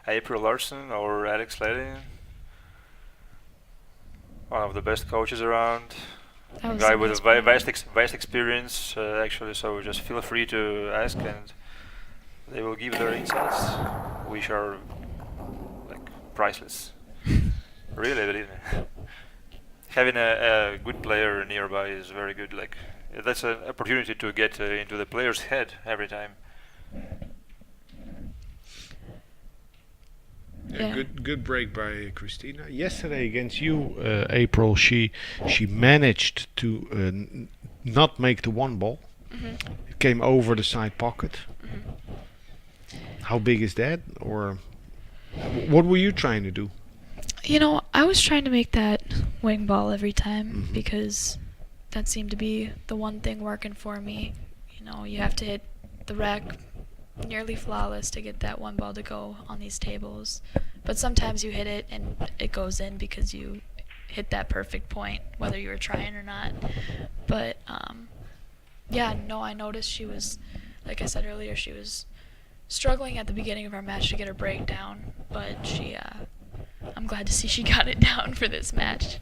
April Larson or Alex Lely, one of the best coaches around, That a was guy the with best a part. vast experience, actually. So just feel free to ask, and they will give their insights, which are like priceless. Really, believe me. Having a good player nearby is very good. Like that's an opportunity to get into the player's head every time. Yeah. Good break by Christina. Yesterday against you, April, she managed to not make the one ball. It came over the side pocket. How big is that? Or what were you trying to do? I was trying to make that wing ball every time Mhm. because that seemed to be the one thing working for me. You have to hit the rack nearly flawless to get that one ball to go on these tables. But sometimes you hit it and it goes in because you hit that perfect point, whether you were trying or not. But I noticed she was, like I said earlier, she was struggling at the beginning of our match to get her break down, but I'm glad to see she got it down for this match.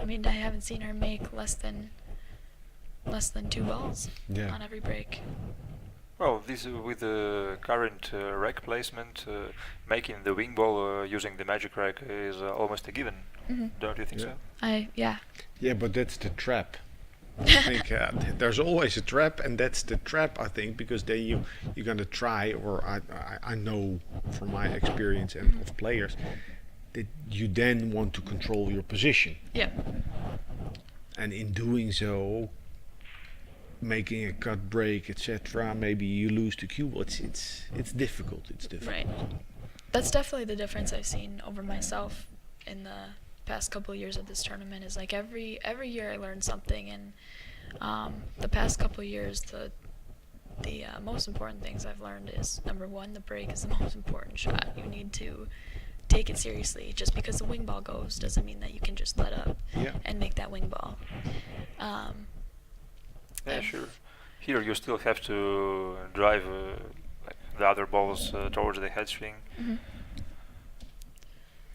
I mean, I haven't seen her make less than 2 balls Yeah. on every break. Well, this with the current rack placement, making the wing ball using the magic rack is almost a given. Mhm. Don't you think Yeah. so? Yeah, but that's the trap. I think there's always a trap, and that's the trap. I think because then you're gonna try, or I know from my experience and of players that you then want to control your position, Yeah. and in doing so, making a cut break, etc. Maybe you lose the cue. It's difficult. It's difficult. Right. That's definitely the difference I've seen over myself in the past couple of years of this tournament. Is like every year I learn something, and the past couple of years the most important things I've learned is, number one, the break is the most important shot. You need to take it seriously. Just because the wing ball goes doesn't mean that you can just let up Yeah. and make that wing ball. Yeah, sure. Here you still have to drive like the other balls towards the head swing. Mhm.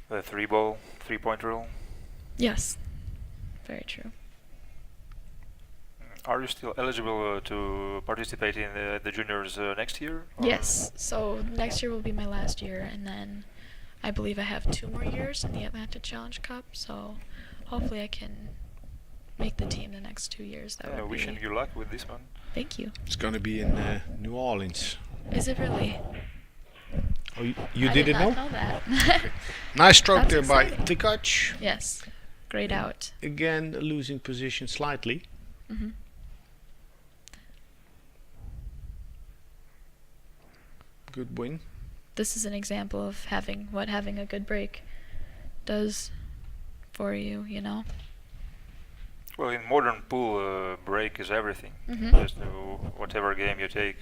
The 3-point rule. Yes. Very true. Are you still eligible to participate in the juniors next year? or- Yes. So next year will be my last year, and then I believe I have 2 more years in the Atlanta Challenge Cup. So hopefully I can make the team the next 2 years. That would wishing be. you luck with this one. Thank you. It's gonna be in New Orleans. Is it really? Oh, you I didn't did not know? know that. Nice stroke That's there by exciting. Tkach. Yes. Great out. Again, losing position slightly. Hmm. Good win. This is an example of having a good break does for you, you know? Well, in modern pool, break is everything. Mhm. Just whatever game you take,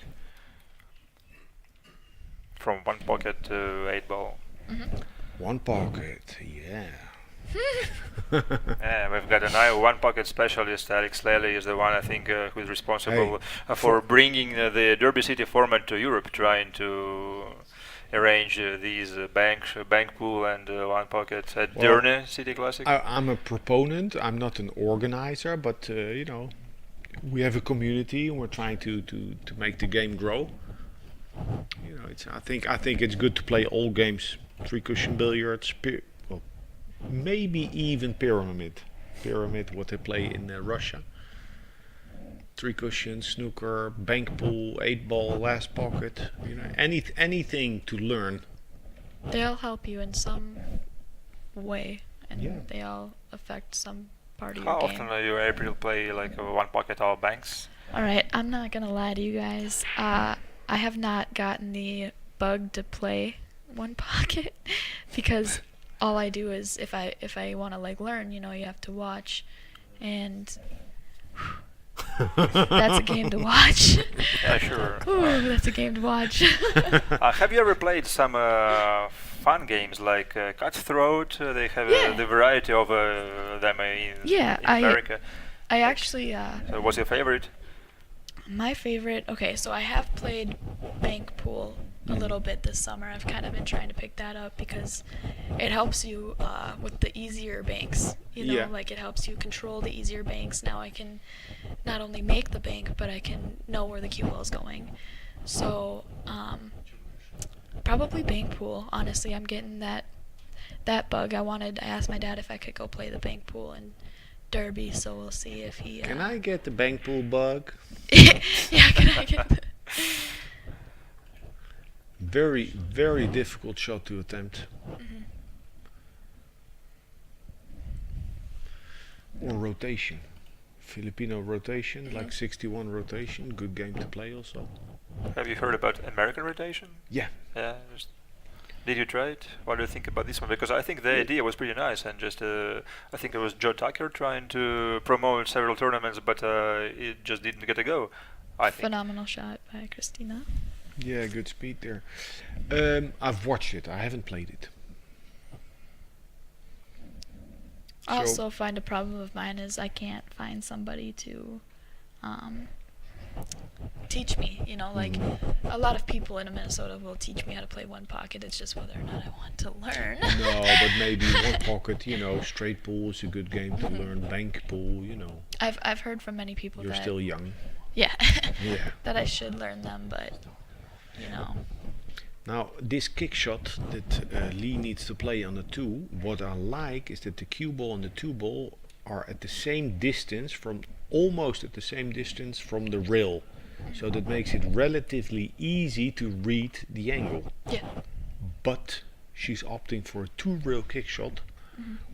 from one pocket to 8 ball. Mhm. One pocket, yeah. Yeah, we've got a one pocket specialist. Alex Lely is the one, I think, who is responsible Hey, for bringing the Derby City format to Europe, trying to arrange these bank pool and one pocket at Well, Deurne City Classic. I'm a proponent. I'm not an organizer, but you know, we have a community and we're trying to make the game grow. You know, I think it's good to play all games, three cushion billiards, well, maybe even pyramid, what they play in Russia. Three cushion, snooker, bank pool, 8 ball, last pocket. You know, anything to learn. They all help you in some way, and Yeah. they all affect some part of How your often game. are you able to play like one pocket all banks? All right, I'm not gonna lie to you guys. I have not gotten the bug to play one pocket because all I do is if I want to like learn, you know, you have to watch, and that's a game to watch. Yeah, sure. Ooh, that's a game to watch. Have you ever played some fun games like Cutthroat? They have Yeah. the variety of them in, Yeah, in America. I actually So what's your favorite? my favorite. Okay, so I have played bank pool a little bit this summer. I've kind of been trying to pick that up because it helps you with the easier banks. You know, Yeah. like it helps you control the easier banks. Now I can not only make the bank, but I can know where the cue ball is going. So probably bank pool. Honestly, I'm getting that bug. I asked my dad if I could go play the bank pool in Derby, so we'll see if he. Can I get the bank pool bug? Yeah, can I get the. Very difficult shot to attempt. Mhm. Or rotation. Filipino rotation, Mhm. like 61 rotation. Good game to play also. Have you heard about American rotation? Yeah. Yeah. Did you try it? What do you think about this one? Because I think the idea was pretty nice, and just I think it was Joe Tucker trying to promote several tournaments, but it just didn't get a go. I think. Phenomenal shot by Christina. Yeah, good speed there. I've watched it. I haven't played it. I So- also find a problem of mine is I can't find somebody to teach me. You know, like a lot of people in Minnesota will teach me how to play one pocket. It's just whether or not I want to learn. No, but maybe one pocket, you know, straight pool is a good game to learn. Bank pool, you know, I've heard from many people you're that still young. yeah Yeah. that I should learn them, but you know. Now, this kick shot that Lee needs to play on the 2, what I like is that the cue ball and the 2 ball are at the same distance almost at the same distance from the rail. So that makes it relatively easy to read the angle. Yeah. But she's opting for a 2 rail kick shot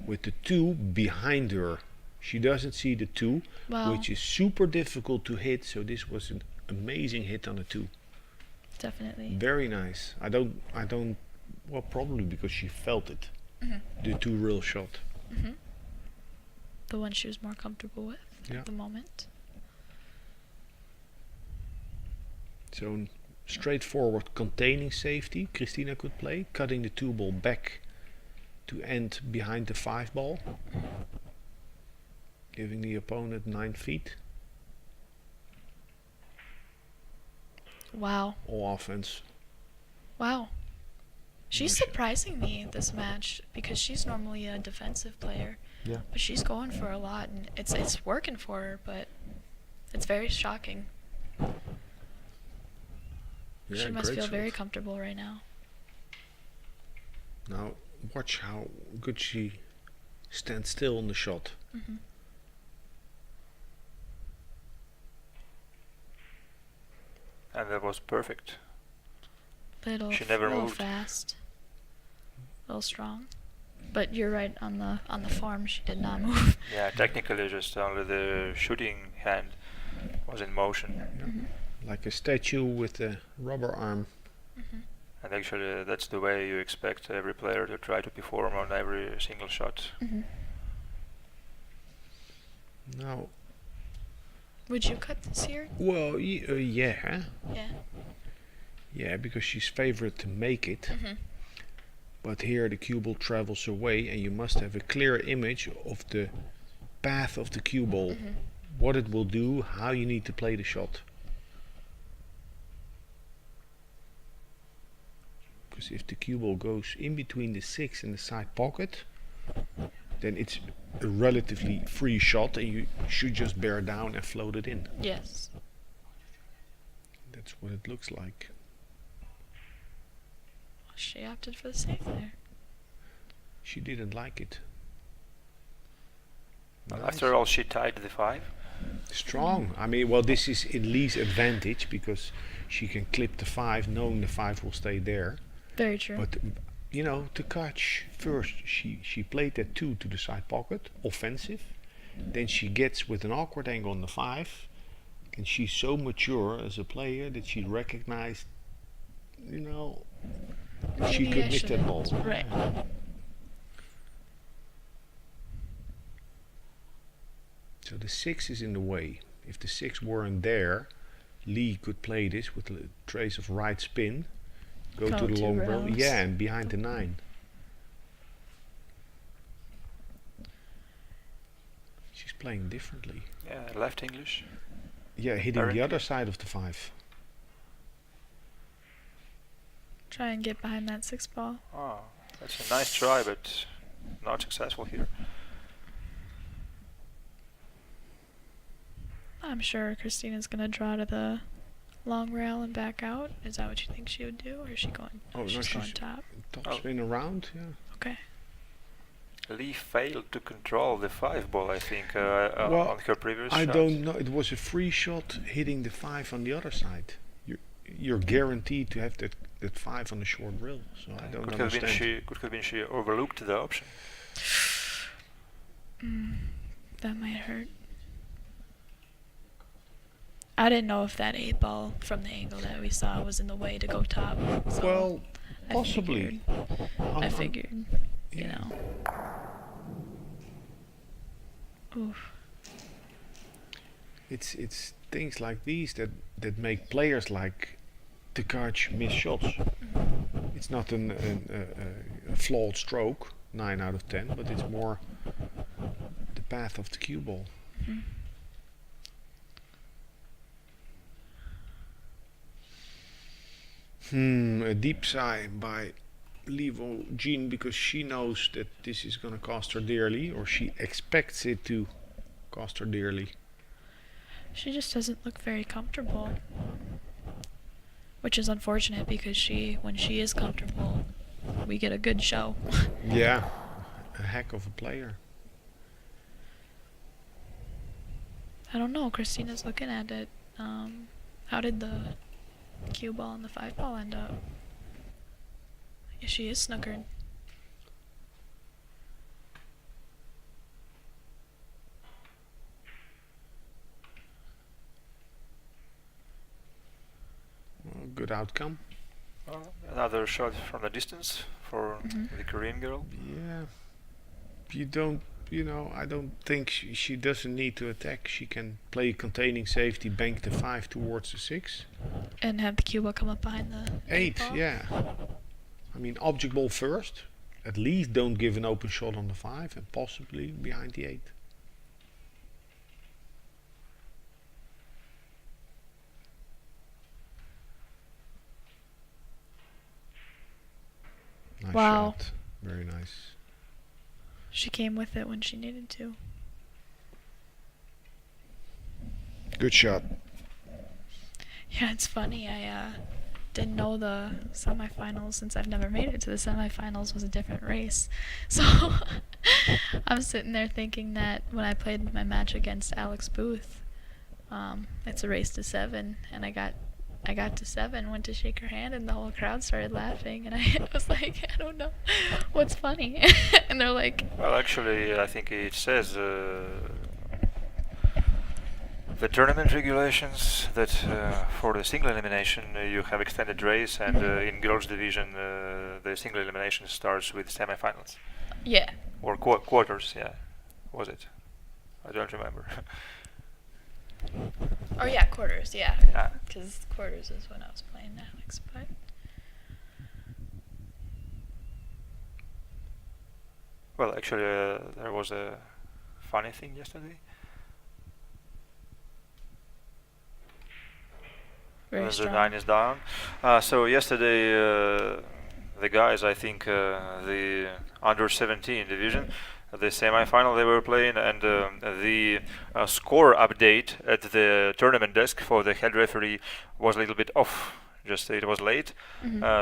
with the 2 behind her. She doesn't see the 2, Wow. which is super difficult to hit, so this was an amazing hit on the 2. Definitely. Very nice. I don't, well, probably because she felt it. The 2 rail shot. The one she was more comfortable with Yeah. at the moment. So, straightforward containing safety, Christina could play, cutting the 2 ball back to end behind the 5 ball, giving the opponent 9 feet. Wow. All offense. Wow. She's Nice shot. surprising me this match because she's normally a defensive player. Yeah. But she's going for a lot, and it's working for her, but it's very shocking. Yeah, She must great feel shot. very comfortable right now. Now, watch how good she stands still on the shot. And that was perfect. Little, She never little moved. fast, little strong. But you're right on the form. She did not move. Yeah, technically just only the shooting hand was in motion. Like a statue with a rubber arm. And actually, that's the way you expect every player to try to perform on every single shot. Now, Would you cut this year? well, yeah. Yeah. Yeah, because she's favored to make it. But here the cue ball travels away, and you must have a clear image of the path of the cue ball, what it will do, how you need to play the shot. Because if the cue ball goes in between the 6 and the side pocket, then it's a relatively free shot, and you should just bear down and float it in. Yes. That's what it looks like. She opted for the safe there. She didn't like it. After all, she tied the 5. Strong. I mean, well, this is at least advantage because she can clip the 5, knowing the 5 will stay there. Very true. But you know, Tkach first, she played that 2 to the side pocket, offensive. Then she gets with an awkward angle on the 5, and she's so mature as a player that she recognized, you know, she Maybe could I miss that ball. shouldn't. Right. So the 6 is in the way. If the 6 weren't there, Lee could play this with a trace of right spin, go to Go the two long rail, rounds. yeah, and behind the 9. She's playing differently. Yeah, left English. Yeah, hitting the Directly. other side of the 5. Try and get behind that 6 ball. Oh, that's a nice try, but not successful here. I'm sure Christina's gonna draw to the long rail and back out. Is that what you think she would do, or is she going? Oh, no, she's going she's- top. Top Oh. spin around, yeah. Okay. Lee failed to control the 5 ball, I think, Well, on her previous I shot. don't know. It was a free shot hitting the 5 on the other side. You're guaranteed to have that 5 on the short rail. So I don't Could have been understand. she overlooked the option. That might hurt. I didn't know if that 8 ball from the angle that we saw was in the way to go top. So Well, I possibly. I figured, you yeah. know. Oof. It's things like these that make players like Tkach miss shots. It's not a flawed stroke, 9 out of 10, but it's more the path of the cue ball. A deep sigh by Levo Jean, because she knows that this is going to cost her dearly, or she expects it to cost her dearly. She just doesn't look very comfortable. Which is unfortunate because when she is comfortable, we get a good show. Yeah, a heck of a player. I don't know. Christina's looking at it. How did the cue ball and the 5 ball end up? Yeah, she is snookered. Well, good outcome. Another shot from the distance for the Korean girl. Yeah. You don't, I don't think she doesn't need to attack. She can play containing safety, bank the 5 towards the 6. And have the cue ball come up behind the 8, ball. yeah. I mean, object ball first. At least don't give an open shot on the 5 and possibly behind the 8. Nice Wow. shot. Very nice. She came with it when she needed to. Good shot. Yeah, it's funny. I didn't know the semifinals, since I've never made it to the semifinals, was a different race. So I'm sitting there thinking that when I played my match against Alex Booth, it's a race to 7, and I got to 7, went to shake her hand, and the whole crowd started laughing, and I was like, I don't know what's funny. And they're like, Well, actually, I think it says The tournament regulations that for the single elimination you have extended race, and in girls division the single elimination starts with semifinals Yeah. or quarters. Yeah, was it? I don't remember. Oh yeah, quarters. Yeah. Yeah. Because quarters is when I was playing Alex, but. Well, actually, there was a funny thing yesterday. Very The strong. 9 is down. So yesterday, the guys, I think, the under 17 division, the semi-final they were playing, and the score update at the tournament desk for the head referee was a little bit off. Just it was late,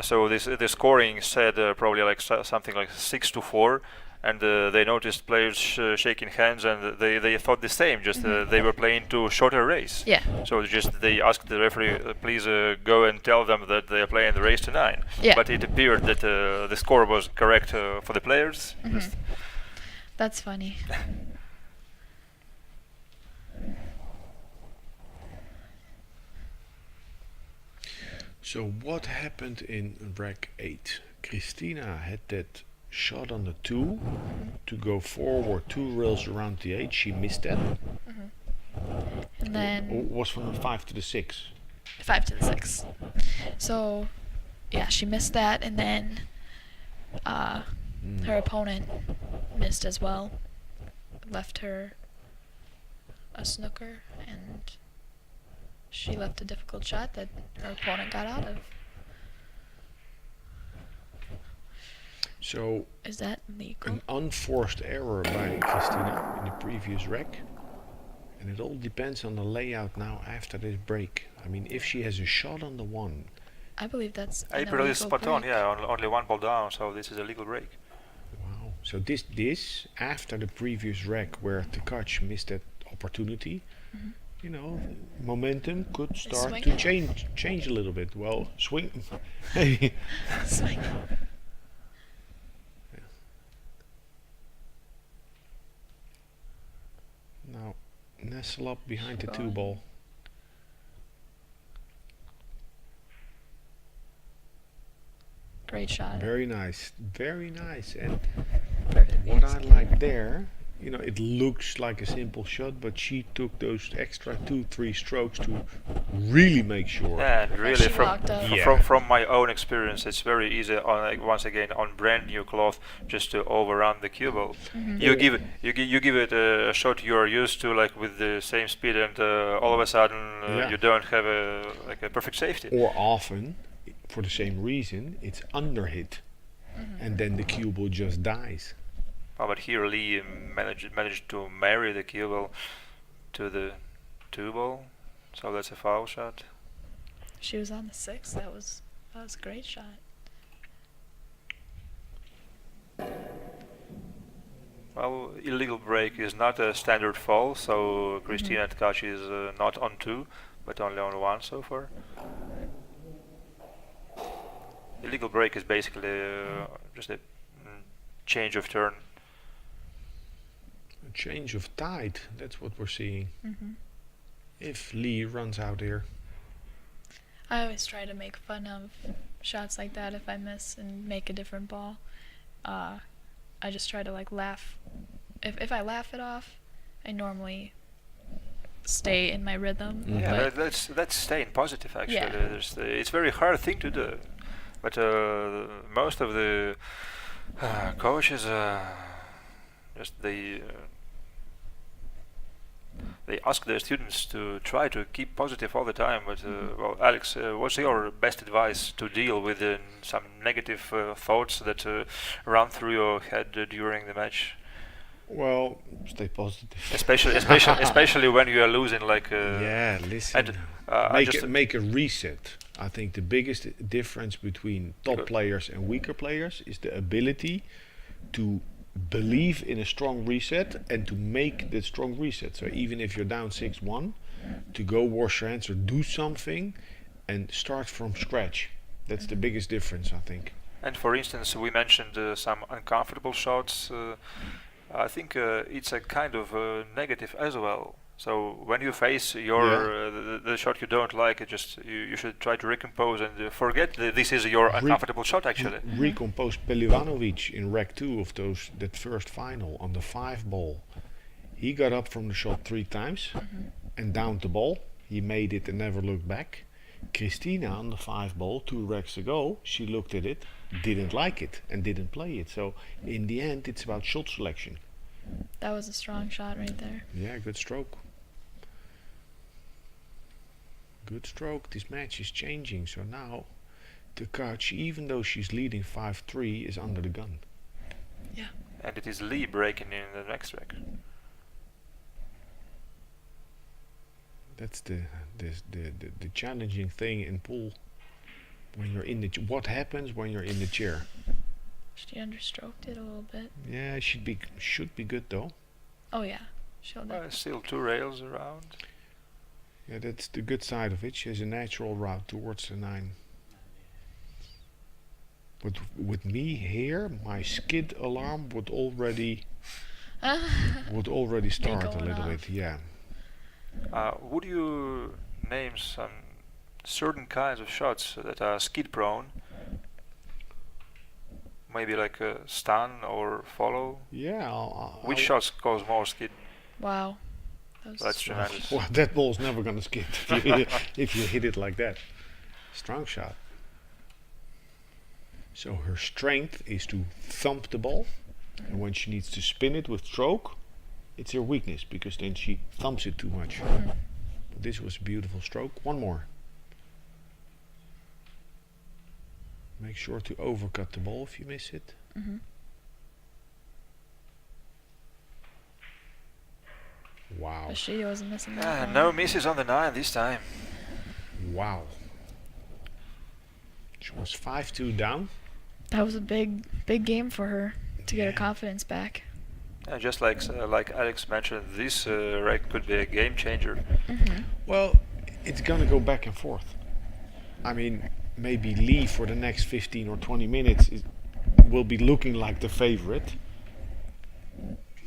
so the scoring said probably like something like 6-4. And they noticed players shaking hands, and they thought the same. Just they were playing to shorter race. Yeah. So just they asked the referee, please go and tell them that they are playing the race to 9. Yeah. But it appeared that the score was correct for the players. Just That's funny. So what happened in rack 8? Christina had that shot on the 2 to go forward 2 rails around the 8. She missed that. And then Was from the 5 to the 6. 5 to the 6. So, yeah, she missed that, and then her opponent missed as well. Left her a snooker, and she left a difficult shot that her opponent got out of. So Is that legal? an unforced error by Christina in the previous rack. And it all depends on the layout now after this break. I mean, if she has a shot on the 1. I believe that's an April is illegal spot on. break. Yeah, only 1 ball down, so this is a legal break. Wow. So this after the previous rack where Tkach missed that opportunity, you know, momentum could start to swinging. change a little bit. Well, swing. Hey. Swing. Now nestle up behind the 2 Going. ball. Great shot. Very nice, very nice. And Perfect. what I like there, you know, it looks like a simple shot, but she took those extra 2-3 strokes to really make sure. And really, she walked up. Yeah. from my own experience, it's very easy on, like, once again on brand new cloth just to overrun the cue ball. You give it a shot you are used to, like with the same speed, and all of a sudden Yeah. you don't have a perfect safety. Or often, for the same reason, it's under hit, and then the cue ball just dies. Oh, but here Lee managed to marry the cue ball to the 2 ball, so that's a foul shot. She was on the 6. That was a great shot. Well, illegal break is not a standard fall, so Christina Tkach is not on 2, but only on 1 so far. Illegal break is basically just a change of turn. A change of tide, that's what we're seeing. If Lee runs out here. I always try to make fun of shots like that if I miss and make a different ball. I just try to like laugh. If I laugh it off, I normally stay in my rhythm. Yeah, But that's staying positive actually. Yeah. It's very hard thing to do, but most of the coaches just they ask their students to try to keep positive all the time. But well, Alex, what's your best advice to deal with some negative thoughts that run through your head during the match? Well, stay positive. Especially when you are losing, like. Yeah, listen. And I just make a reset. I think the biggest difference between top players and weaker players is the ability to believe in a strong reset and to make the strong reset. So even if you're down 6-1, to go wash your hands or do something and start from scratch. That's the biggest difference, I think. And for instance, we mentioned some uncomfortable shots. I think it's a kind of negative as well. So when you face your the shot you don't like, it just you should try to recompose and forget that this is your uncomfortable shot actually. Recomposed Pelivanovic in rack 2 of that first final on the 5 ball. He got up from the shot 3 times and downed the ball. He made it and never looked back. Christina on the 5 ball 2 racks ago, she looked at it, didn't like it and didn't play it. So in the end it's about shot selection. That was a strong shot right there. Yeah, good stroke. Good stroke. This match is changing. So now Tkach, even though she's leading 5-3, is under the gun. Yeah. And it is Lee breaking in the next rack. That's the challenging thing in pool. When you're in the what happens when you're in the chair? She understroked it a little bit. Yeah, should be good though. Oh yeah, she'll Still 2 rails around. Yeah, that's the good side of it. She has a natural route towards the 9. But with me here, my skid alarm would already start a going little off. bit. Yeah. Would you name some certain kinds of shots that are skid prone? Maybe like a stun or follow? Yeah. Which shots cause more skid? Wow. That was That's tremendous. Well, that ball's never gonna skid if you hit it like that. Strong shot. So her strength is to thump the ball, and when she needs to spin it with stroke, it's her weakness because then she thumps it too much. But this was a beautiful stroke. One more. Make sure to overcut the ball if you miss it. Wow. But she wasn't missing that one. No misses on the 9 this time. Wow. She was 5-2 down. That was a big game for her to get her Yeah. confidence back. Just like Alex mentioned, this rack could be a game changer. Well, it's gonna go back and forth. I mean, maybe Lee for the next 15 or 20 minutes will be looking like the favorite.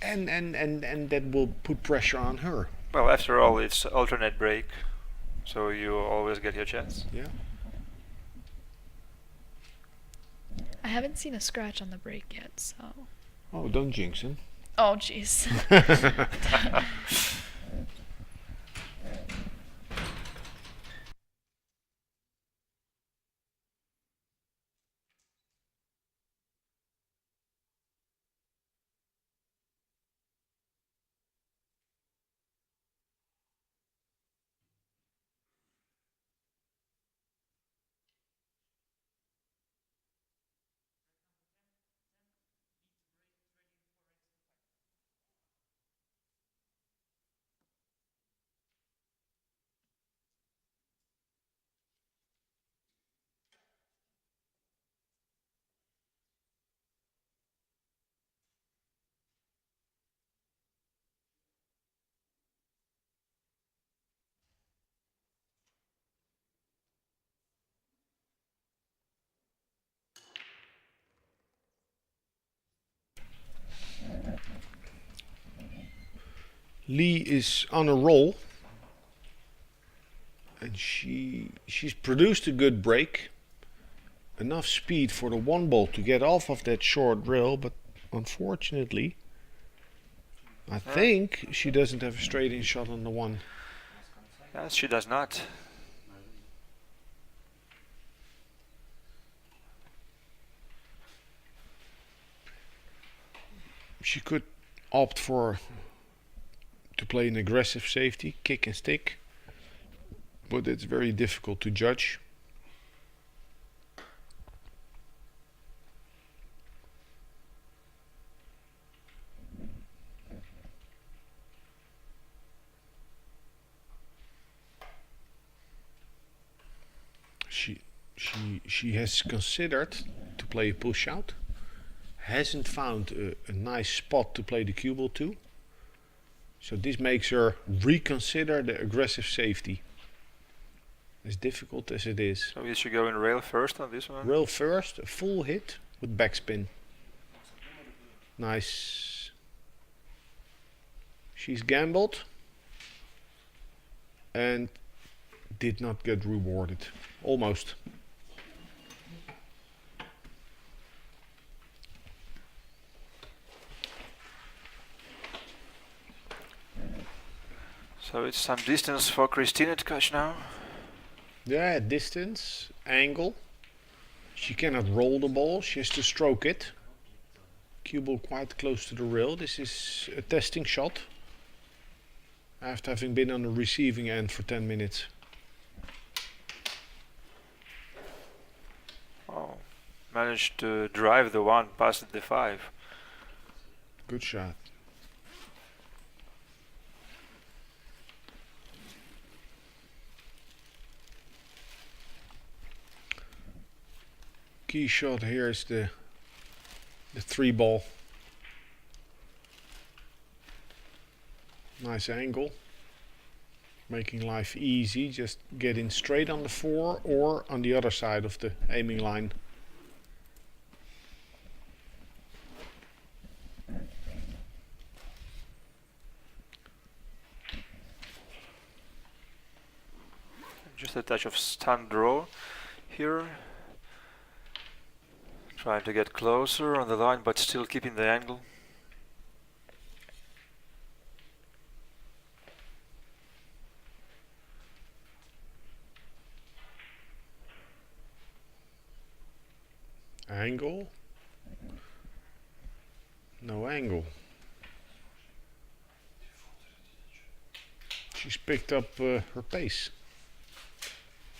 And that will put pressure on her. Well, after all, it's alternate break, so you always get your chance. Yeah. I haven't seen a scratch on the break yet, so. Oh, don't jinx him. Oh, jeez. Lee is on a roll. And she's produced a good break. Enough speed for the 1 ball to get off of that short rail, but unfortunately, I think she doesn't have a straight in shot on the 1. Yes, she does not. She could opt to play an aggressive safety, kick and stick, but it's very difficult to judge. She has considered to play a push out, hasn't found a nice spot to play the cue ball to. So this makes her reconsider the aggressive safety. As difficult as it is. So you should go in rail first on this one. Rail first, a full hit with backspin. Nice. She's gambled. and did not get rewarded. Almost. So it's some distance for Christina Tkach now. Yeah, distance, angle. She cannot roll the ball, she has to stroke it. Cue ball quite close to the rail. This is a testing shot. After having been on the receiving end for 10 minutes. Oh, managed to drive the one past the 5. Good shot. Key shot here is the 3 ball. Nice angle. Making life easy, just get in straight on the 4 or on the other side of the aiming line. Just a touch of stand draw here. Trying to get closer on the line, but still keeping the angle. Angle. No angle. She's picked up her pace.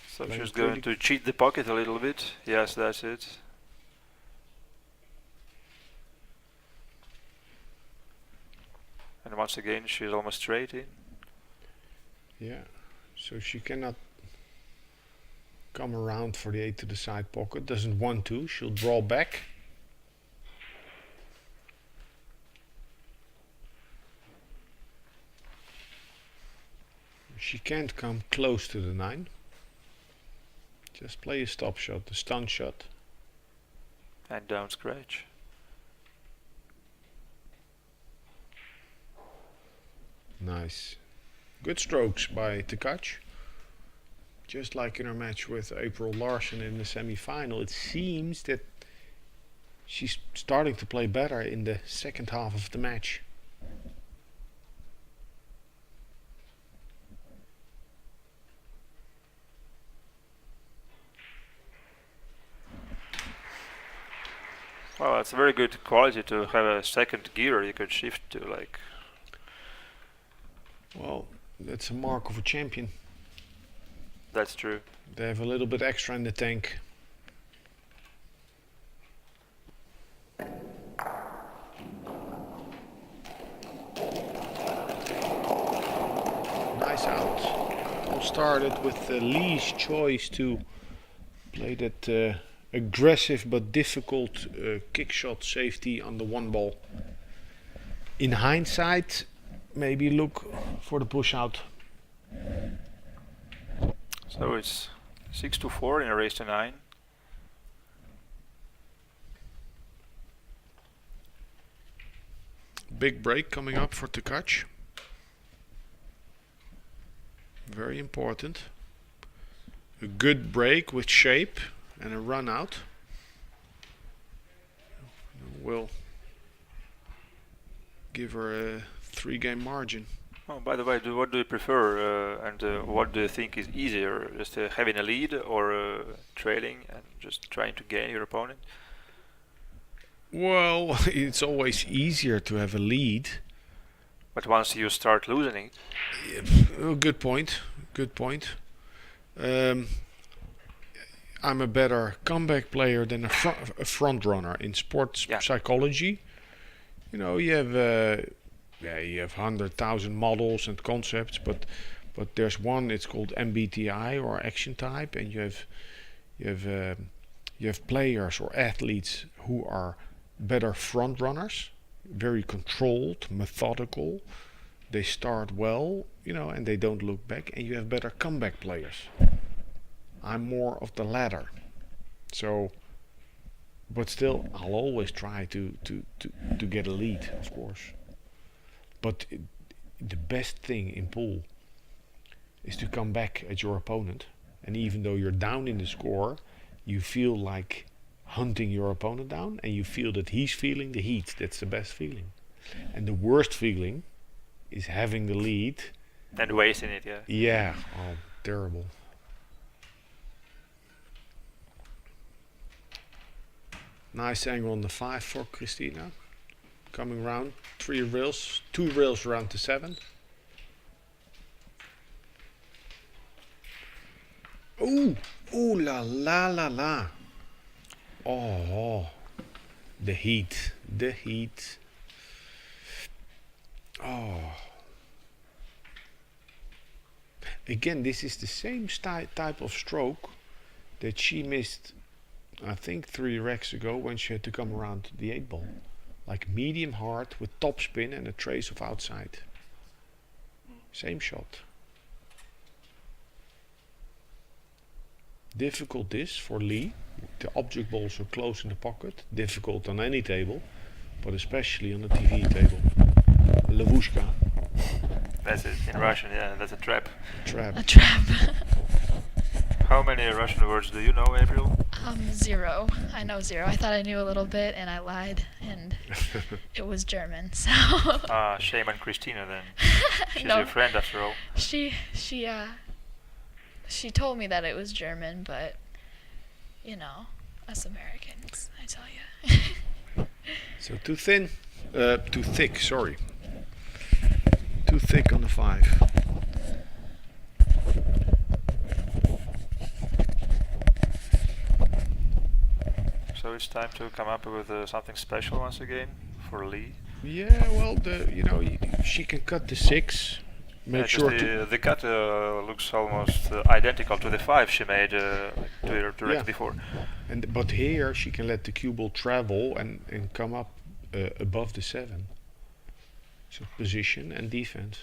So Playing she's going to cheat the pocket a little bit. Yes, that's it. And once again, she's almost straight in. Yeah, so she cannot come around for the 8 to the side pocket. Doesn't want to. She'll draw back. She can't come close to the 9. Just play a stop shot, a stun shot. And down scratch. Nice. Good strokes by Tkach. Just like in her match with April Larsen in the semi-final, it seems that she's starting to play better in the second half of the match. Well, it's a very good quality to have a second gear you could shift to, like. Well, that's a mark of a champion. That's true. They have a little bit extra in the tank. Nice out. All started with Lee's choice to play that aggressive but difficult kick shot safety on the 1 ball. In hindsight, maybe look for the push out. So it's 6-4 in a race to 9. Big break coming up for Tkach. Very important. A good break with shape and a run out will give her a 3-game margin. Oh, by the way, what do you prefer, and what do you think is easier, just having a lead or trailing and just trying to gain your opponent? Well, it's always easier to have a lead. But once you start losing it, Oh, good point. Good point. I'm a better comeback player than a front runner in sports psychology. You know, you have you have 100,000 models and concepts, but there's one. It's called MBTI or action type, and you have players or athletes who are better front runners, very controlled, methodical. They start well, you know, and they don't look back. And you have better comeback players. I'm more of the latter. So, but still, I'll always try to get a lead, of course. But the best thing in pool is to come back at your opponent. And even though you're down in the score, you feel like hunting your opponent down, and you feel that he's feeling the heat. That's the best feeling. And the worst feeling is having the lead. And wasting it, yeah. Yeah, oh, terrible. Nice angle on the 5 for Christina. Coming round, 3 rails, 2 rails around to 7. Ooh, ooh la la la la. Oh, the heat, the heat. Oh. Again, this is the same type of stroke that she missed, I think 3 racks ago when she had to come around the 8 ball. Like medium hard with top spin and a trace of outside. Same shot. Difficult this for Lee. The object balls are close in the pocket. Difficult on any table, but especially on a TV table. Lavushka. That's it in Russian, yeah, that's a trap. Trap. A trap. How many Russian words do you know, April? 0. I know 0. I thought I knew a little bit, and I lied, and it was German. So. Shame on Christina then. She's No. your friend after all. She told me that it was German, but you know, us Americans, I tell you. So too thin, too thick. Sorry, too thick on the 5. So it's time to come up with something special once again for Lee. Yeah, well, she can cut the 6. Make Yeah, just sure to. the cut looks almost identical to the 5 she made 2 Yeah. racks before. But here she can let the cue ball travel and come up above the 7. So position and defense.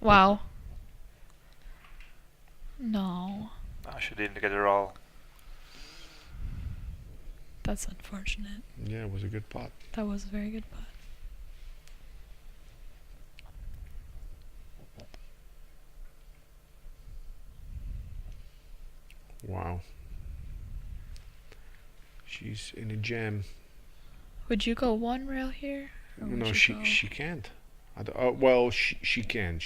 Wow. No, She didn't get it all. that's unfortunate. Yeah, it was a good pot. That was a very good putt. Wow. She's in a jam. Would you go 1 rail here? Or would No, you she go- she can't. Well, she can.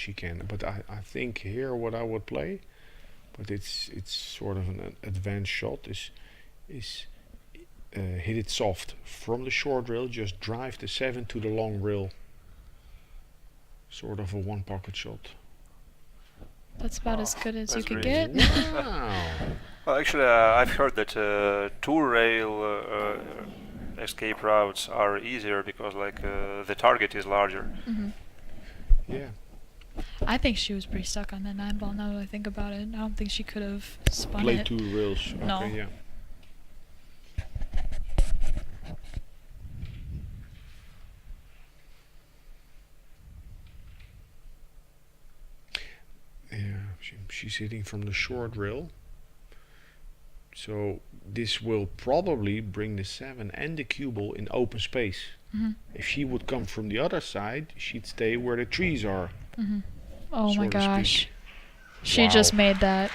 But I think here what I would play, but it's sort of an advanced shot is hit it soft from the short rail. Just drive the 7 to the long rail. Sort of a 1 pocket shot. That's about as good as you that's could really get. Wow. Well, actually, I've heard that 2-rail escape routes are easier because the target is larger. Hmm. Yeah. I think she was pretty stuck on that 9 ball now that I think about it. I don't think she could have spun Play it. 2 rails. Okay, No. yeah. Yeah, she's hitting from the short rail. So this will probably bring the 7 and the cue ball in open space. Hmm. If she would come from the other side, she'd stay where the trees are. Hmm. Oh my So to speak. gosh. She just Wow. made that.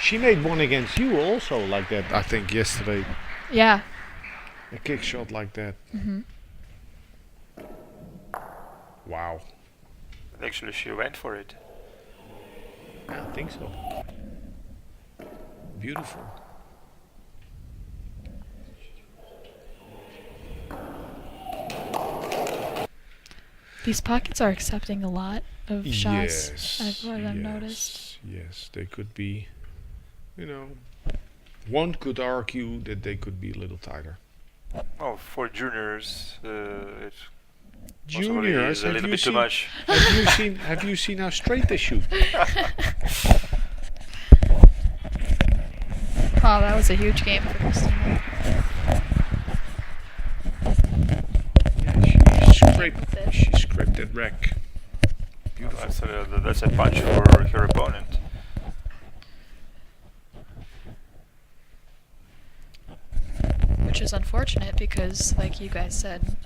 She made one against you also like that, I think, yesterday. Yeah. A kick shot like that. Hmm. Wow. Actually, she went for it. I think so. Beautiful. These pockets are accepting a lot of shots. Yes. I've noticed. Yes, they could be, one could argue that they could be a little tighter. Oh, for juniors, it's Juniors, a little bit too much. Have you seen how straight they shoot? Wow, that was a huge game for Christina. Yeah, she scraped that rack. Beautiful. That's a punch for her opponent. Which is unfortunate because, like you guys said,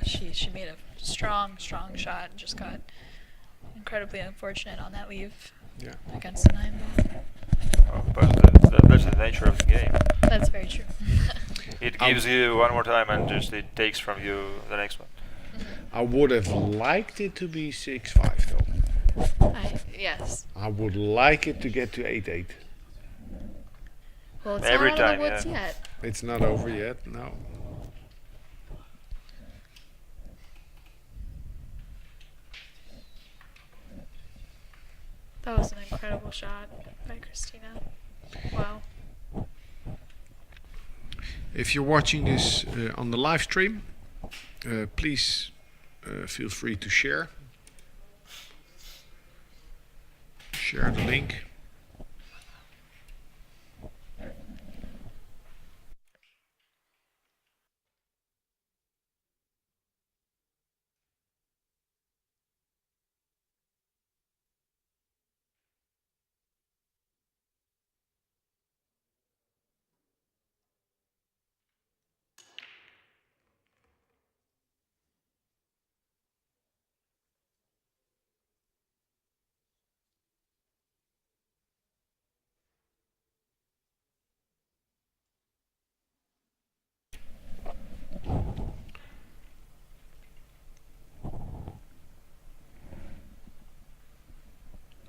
she made a strong shot and just got incredibly unfortunate on that leave Yeah. against the 9-ball. But that's the nature of the game. That's very true. It gives you one more time and just it takes from you the next one. I would have liked it to be 6-5 though. Yes. I would like it to get to 8-8. Well, it's Every not out time, of the woods yeah. yet. It's not over yet, no. That was an incredible shot by Christina. Wow. If you're watching this on the live stream, please feel free to share. Share the link.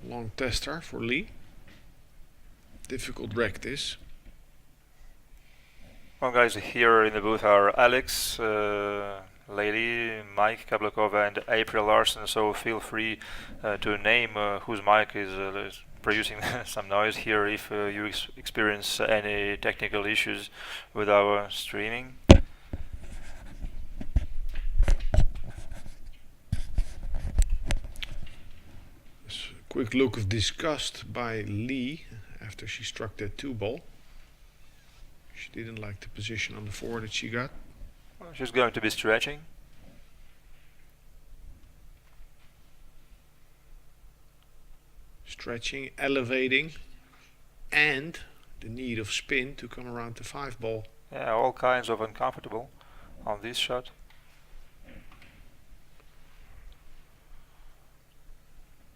Long tester for Lee. Difficult rec this. Well, guys, here in the booth are Alex, Lady, Mike Kablakova, and April Larson. So feel free to name whose mic is producing some noise here if you experience any technical issues with our streaming. Quick look of disgust by Lee after she struck that 2-ball. She didn't like the position on the 4 that she got. Well, she's going to be stretching. Stretching, elevating, and the need of spin to come around the 5-ball. Yeah, all kinds of uncomfortable on this shot.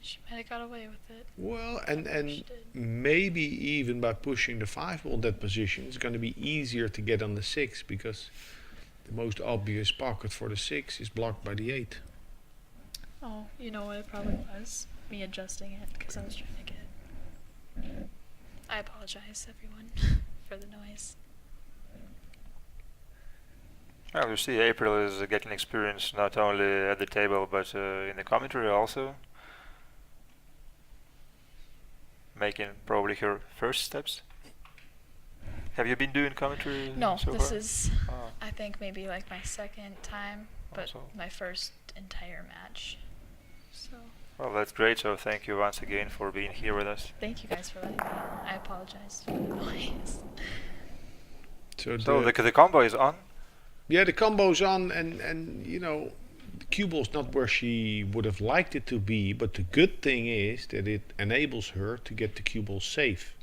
She might have got away with it. Well, She and did. maybe even by pushing the 5-ball in that position, it's going to be easier to get on the 6 because the most obvious pocket for the 6 is blocked by the 8. Oh, you know what it probably was? Me adjusting it because I was trying to get. I apologize, everyone, for the noise. Well, you see, April is getting experience not only at the table but in the commentary also. Making probably her first steps. Have you been doing commentary No, so this far? is, Oh, I think, maybe like my second time, but Also. my first entire match. So, well, that's great. So thank you once again for being here with us. thank you guys for letting me. I apologize for the noise. So, So the combo is on. yeah, the combo's on, and you know, the cue ball's not where she would have liked it to be, but the good thing is that it enables her to get the cue ball safe.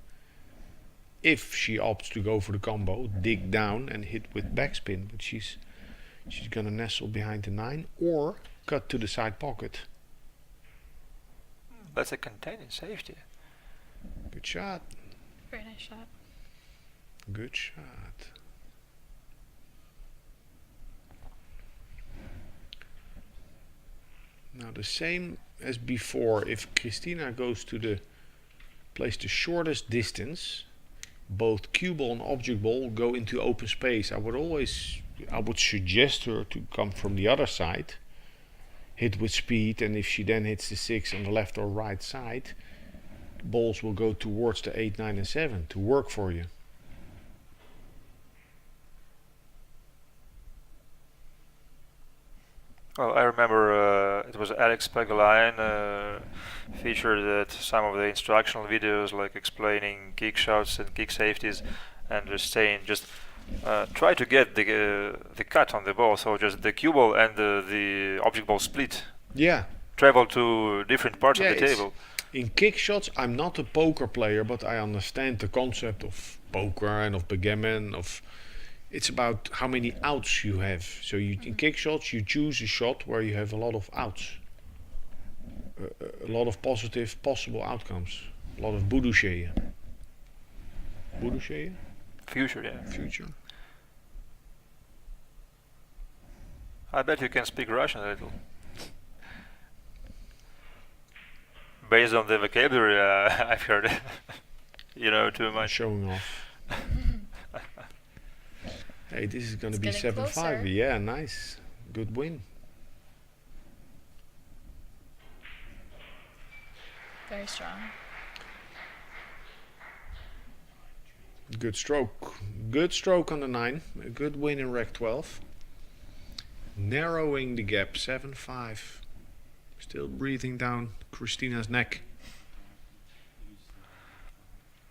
If she opts to go for the combo, dig down and hit with backspin, but she's gonna nestle behind the 9 or cut to the side pocket. That's a contained safety. Good shot. Very nice shot. Good shot. Now the same as before, if Christina goes to the place the shortest distance, both cue ball and object ball go into open space. I would suggest her to come from the other side, hit with speed, and if she then hits the 6 on the left or right side, balls will go towards the 8, 9 and 7 to work for you. Well, I remember it was Alex Pagulayan featured at some of the instructional videos, like explaining kick shots and kick safeties, and just saying try to get the cut on the ball, so just the cue ball and the object ball split. Yeah. Travel to different parts Yeah, of the it's- table. In kick shots, I'm not a poker player, but I understand the concept of poker and of backgammon. It's about how many outs you have. So in kick shots, you choose a shot where you have a lot of outs. a lot of positive possible outcomes. A lot of budouche. Budouche? Future, yeah. Future. I bet you can speak Russian a little. Based on the vocabulary I've heard, you know too much. Showing off. Hey, this is going to It's be getting 7-5. closer. Yeah, nice. Good win. Very strong. Good stroke. Good stroke on the 9. A good win in Rec 12. Narrowing the gap. 7-5. Still breathing down Christina's neck.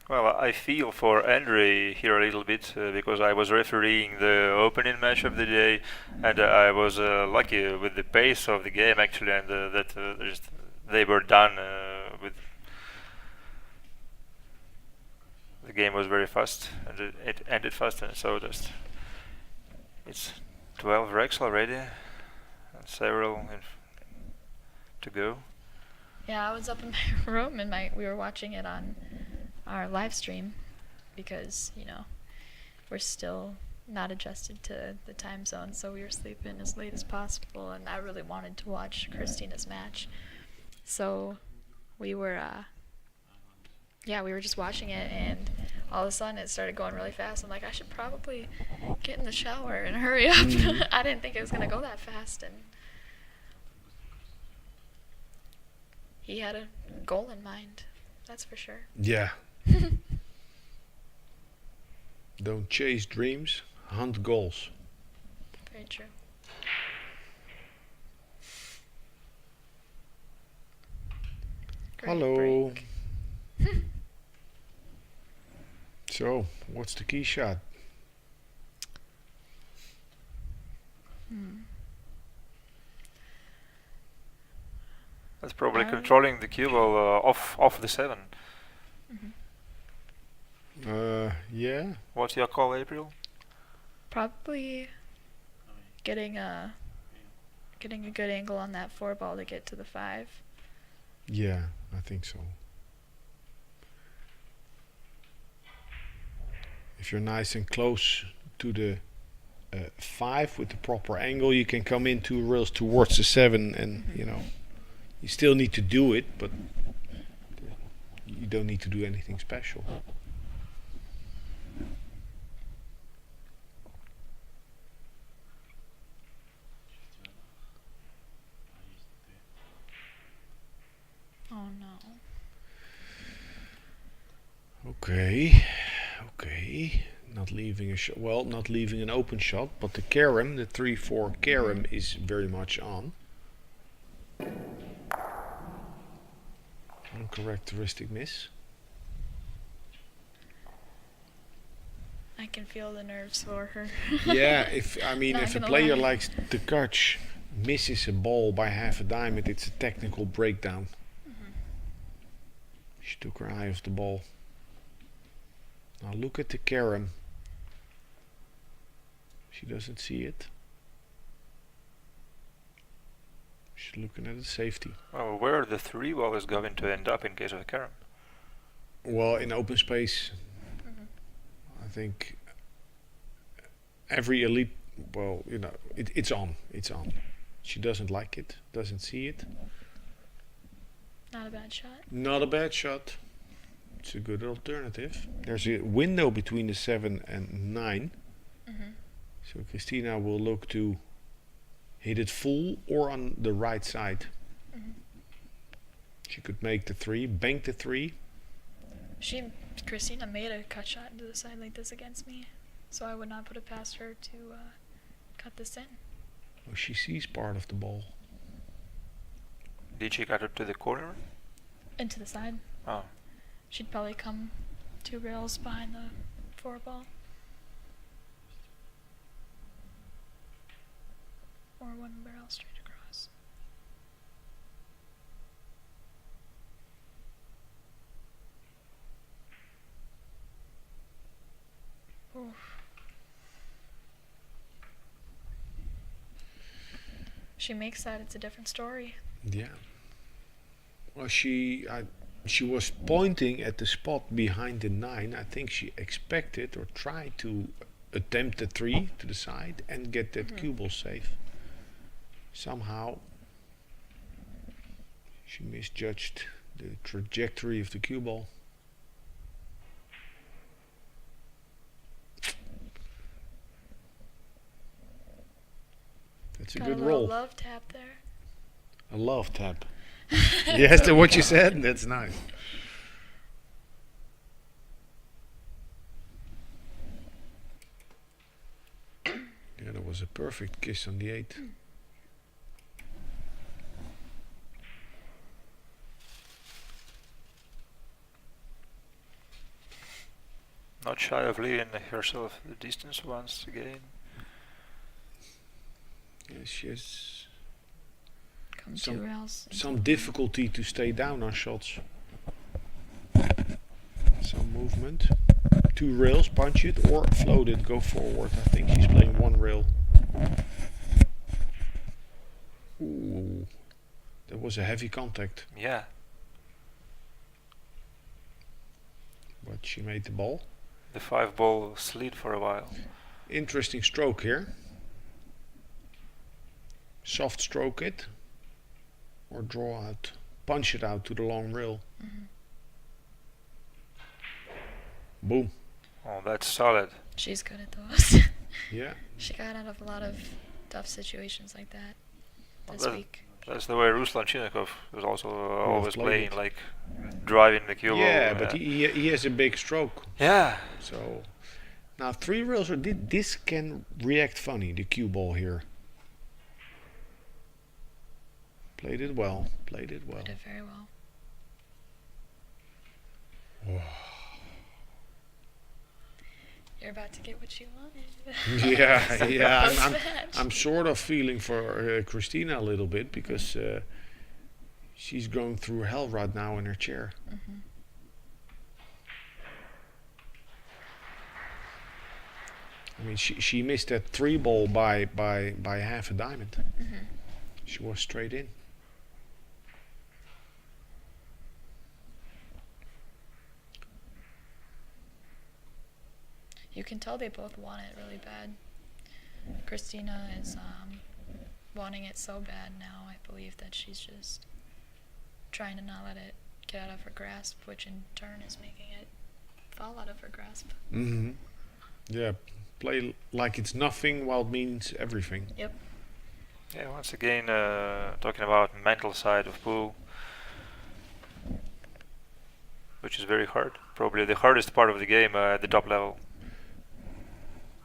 Well, I feel for Andre here a little bit because I was refereeing the opening match of the day, and I was lucky with the pace of the game actually, and that they were done with. The game was very fast, and it ended fast, and so it's 12 wrecks already, and several to go. Yeah, I was up in my room and we were watching it on our live stream because, we're still not adjusted to the time zone, so we were sleeping as late as possible, and I really wanted to watch Christina's match. So we were we were just watching it, and all of a sudden it started going really fast. I'm like, I should probably get in the shower and hurry up. I didn't think it was going to go that fast, and he had a goal in mind, that's for sure. Yeah. Don't chase dreams, hunt goals. Very true. Great Hello. break. So, what's the key shot? That's probably Um, controlling the cue ball off the 7. Yeah. What's your call, April? Probably getting a good angle on that 4 ball to get to the 5. Yeah, I think so. If you're nice and close to the 5 with the proper angle, you can come in 2 rails towards the 7, and you still need to do it, but you don't need to do anything special. Oh no. Okay. Not leaving a shot. Well, not leaving an open shot, but the carom, the 3-4 carom, is very much on. Uncharacteristic miss. I can feel the nerves for her. Yeah, if Not a gonna player lie. like Tkach misses a ball by half a diamond, it's a technical breakdown. She took her eye off the ball. Now look at the carom. She doesn't see it. She's looking at the safety. Well, where the 3 ball is going to end up in case of a carom? Well, in open space, I think every elite, it's on. It's on. She doesn't like it, doesn't see it. Not a bad shot. Not a bad shot. It's a good alternative. There's a window between the 7 and 9. So Christina will look to hit it full or on the right side. She could make the 3, bank the 3. Christina made a cut shot into the side like this against me, so I would not put it past her to cut this in. Oh, she sees part of the ball. Did she cut it to the corner? Into the side. Oh. She'd probably come 2 rails behind the 4 ball. Or 1 barrel straight across. Oof. She makes that, it's a different story. Yeah. Well, she was pointing at the spot behind the 9. I think she expected or tried to attempt the 3 to the side and get that cue ball safe. Somehow she misjudged the trajectory of the cue ball. That's a Got good a little roll. love tap there. A love tap. Yes, that's what you said. That's nice. Yeah, that was a perfect kiss on the 8. Not shy of leaving herself the distance once again. Yeah, she has Come Some- 2 rails. some difficulty to stay down on shots. Some movement. 2 rails, punch it or float it, go forward. I think she's playing 1 rail. Ooh, that was a heavy contact, Yeah, but she made the ball. the 5 ball slid for a while. Interesting stroke here. Soft stroke it or draw out, punch it out to the long rail. Boom. Oh, that's solid. She's good at those. Yeah. She got out of a lot of tough situations like that this Well, week. That's the way Ruslan Chinnikov was also always played playing, it. like driving the cue ball. Yeah, but he has a big stroke. Yeah, So now 3 rails, this can react funny, the cue ball here. Played it well, played it well. Did it very well. You're about to get what you wanted. Yeah, yeah. I'm Match. I'm sort of feeling for Christina a little bit because she's going through hell right now in her chair. I mean, she missed that 3 ball by half a diamond. She was straight in. You can tell they both want it really bad. Christina is wanting it so bad now, I believe, that she's just trying to not let it get out of her grasp, which in turn is making it fall out of her grasp. Mm-hmm. Yeah, play like it's nothing while it means everything. Yep. yeah. Once again, talking about mental side of pool, which is very hard. Probably the hardest part of the game at the top level.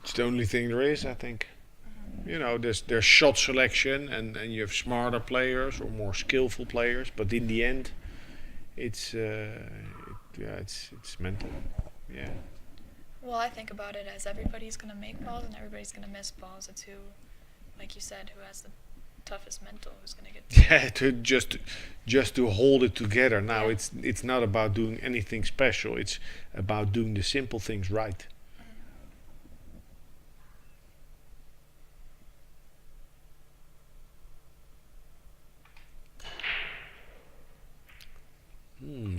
It's the only thing there is, I think. You know, there's shot selection and you have smarter players or more skillful players, but in the end, it's mental. Yeah. Well, I think about it as everybody's going to make balls and everybody's going to miss balls. It's who, like you said, who has the toughest mental, who's going to get Yeah, to just to hold it together. Now Yeah. it's not about doing anything special. It's about doing the simple things right.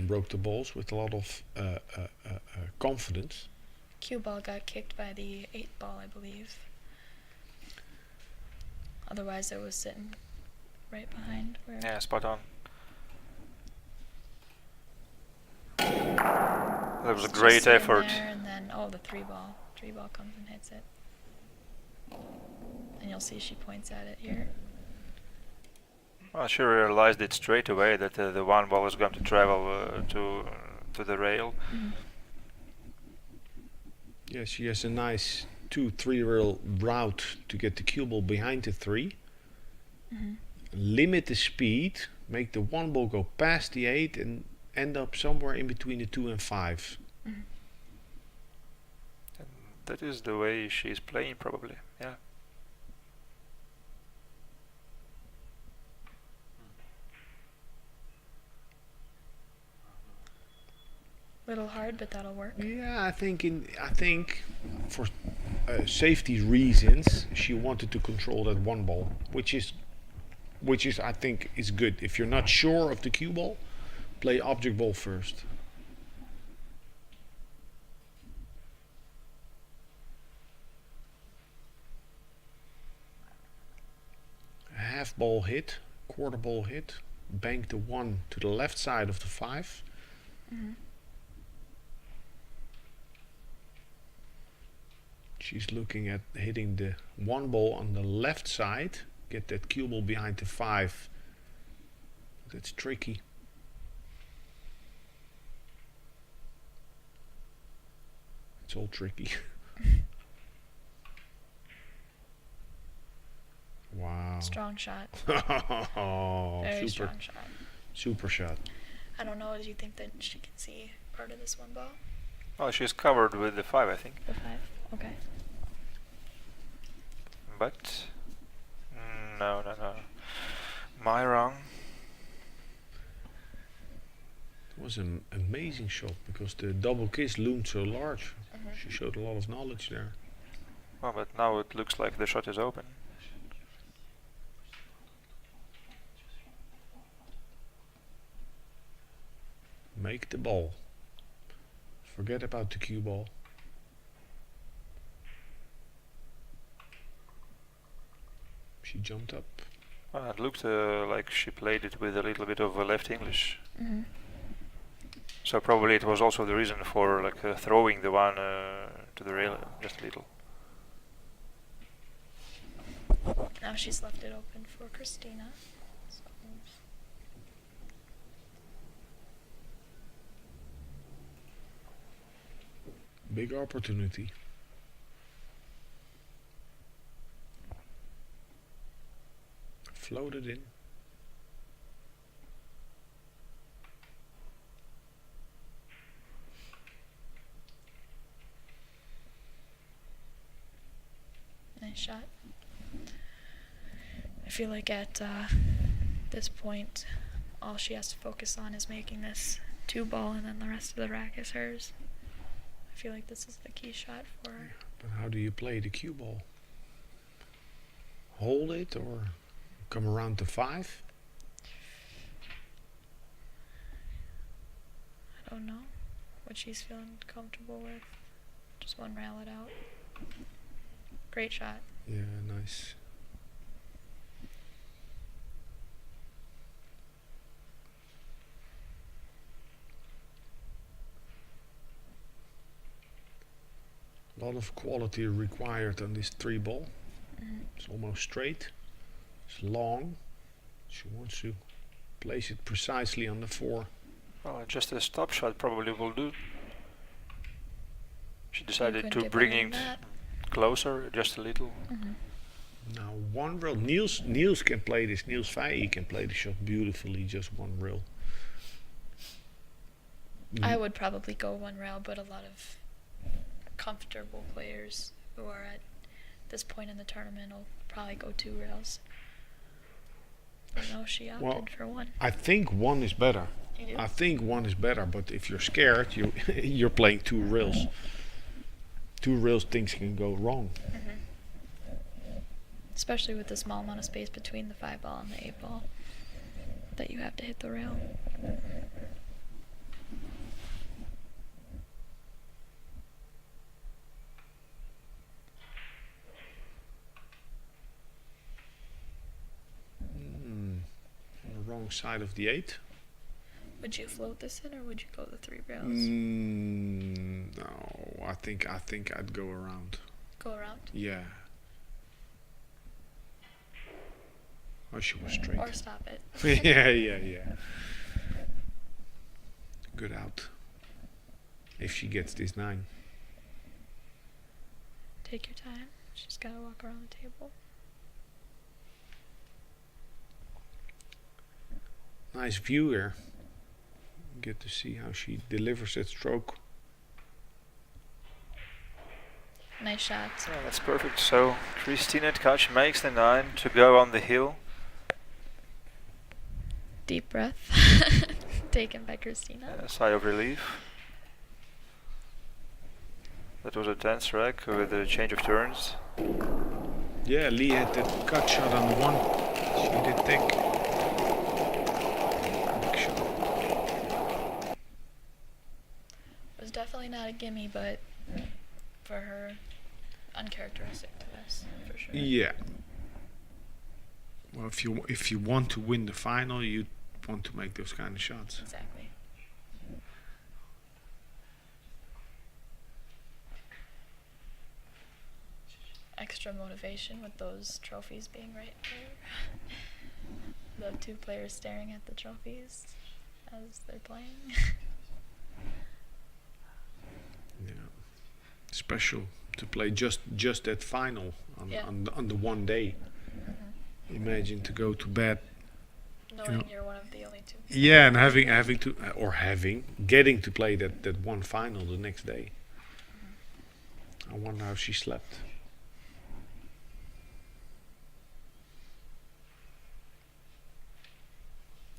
Broke the balls with a lot of confidence. Cue ball got kicked by the 8 ball, I believe. Otherwise, it was sitting right behind where. Yeah, spot on. That was a It's just great sitting effort. there, and then the 3 ball. 3 ball comes and hits it. And you'll see she points at it here. Well, she realized it straight away that the 1 ball was going to travel to the rail. Yeah, she has a nice 2-3 rail route to get the cue ball behind the 3. Limit the speed, make the 1 ball go past the 8 and end up somewhere in between the 2 and 5. And that is the way she's playing, probably. Yeah. Little hard, but that'll work. Yeah, I think for safety reasons she wanted to control that 1 ball, which is I think is good. If you're not sure of the cue ball, Play object ball first. Half ball hit, quarter ball hit. Bank the 1 to the left side of the 5. She's looking at hitting the 1 ball on the left side. Get that cue ball behind the 5. That's tricky. It's all tricky. Wow. Strong shot. Oh, Very super, strong shot. super shot. I don't know. Do you think that she can see part of this 1 ball? Well, she's covered with the 5, I think. The 5. Okay. But no. Am I wrong? It was an amazing shot because the double kiss loomed so large. She showed a lot of knowledge there. Well, but now it looks like the shot is open. Make the ball. Forget about the cue ball. She jumped up. Well, it looked like she played it with a little bit of a left English. So probably it was also the reason for like throwing the one to the rail just a little. Now she's left it open for Christina. So Big opportunity. Floated in. nice shot. I feel like at this point, all she has to focus on is making this 2 ball, and then the rest of the rack is hers. I feel like this is the key shot for her. But how do you play the cue ball? Hold it or come around to 5? I don't know what she's feeling comfortable with. Just 1 rail it out. Great shot. Yeah, nice. A lot of quality required on this 3 ball. It's almost straight. It's long. She wants to place it precisely on the 4. Well, just a stop shot probably will do. She decided couldn't to get bring better it than that. closer just a little. Now 1 rail. Niels can play this. Niels Vijay can play the shot beautifully. Just 1 rail. I would probably go 1 rail, but a lot of comfortable players who are at this point in the tournament will probably go 2 rails. No, she opted for 1. I think 1 is better. You do? I think 1 is better, but if you're scared, you're playing 2 rails. 2 rails, things can go wrong. Especially with the small amount of space between the 5 ball and the 8 ball that you have to hit the rail. On the wrong side of the 8. Would you float this in, or would you go the 3 rails? No, I think I'd go around. Go around? Yeah. Oh, she was straight. Or stop it. yeah. Good out. If she gets this 9. Take your time. She's got to walk around the table. Nice view here. Get to see how she delivers that stroke. Nice shot. Yeah, that's perfect. So Christina Tkach makes the 9 to go on the hill. Deep breath. Taken by Christina. A sigh of relief. That was a tense rack with a change of turns. Yeah, Lee had that cut shot on the 1. She did take. Big shot. but for her, uncharacteristic to us, for sure. Yeah. Well, if you want to win the final, you want to make those kind of shots. Exactly. Extra motivation with those trophies being right there. The two players staring at the trophies as they're playing. Yeah. Special to play just that final on Yeah. on the one day. Imagine to go to bed. Knowing know. you're one of the only two. Yeah, and getting to play that one final the next day. I wonder how she slept.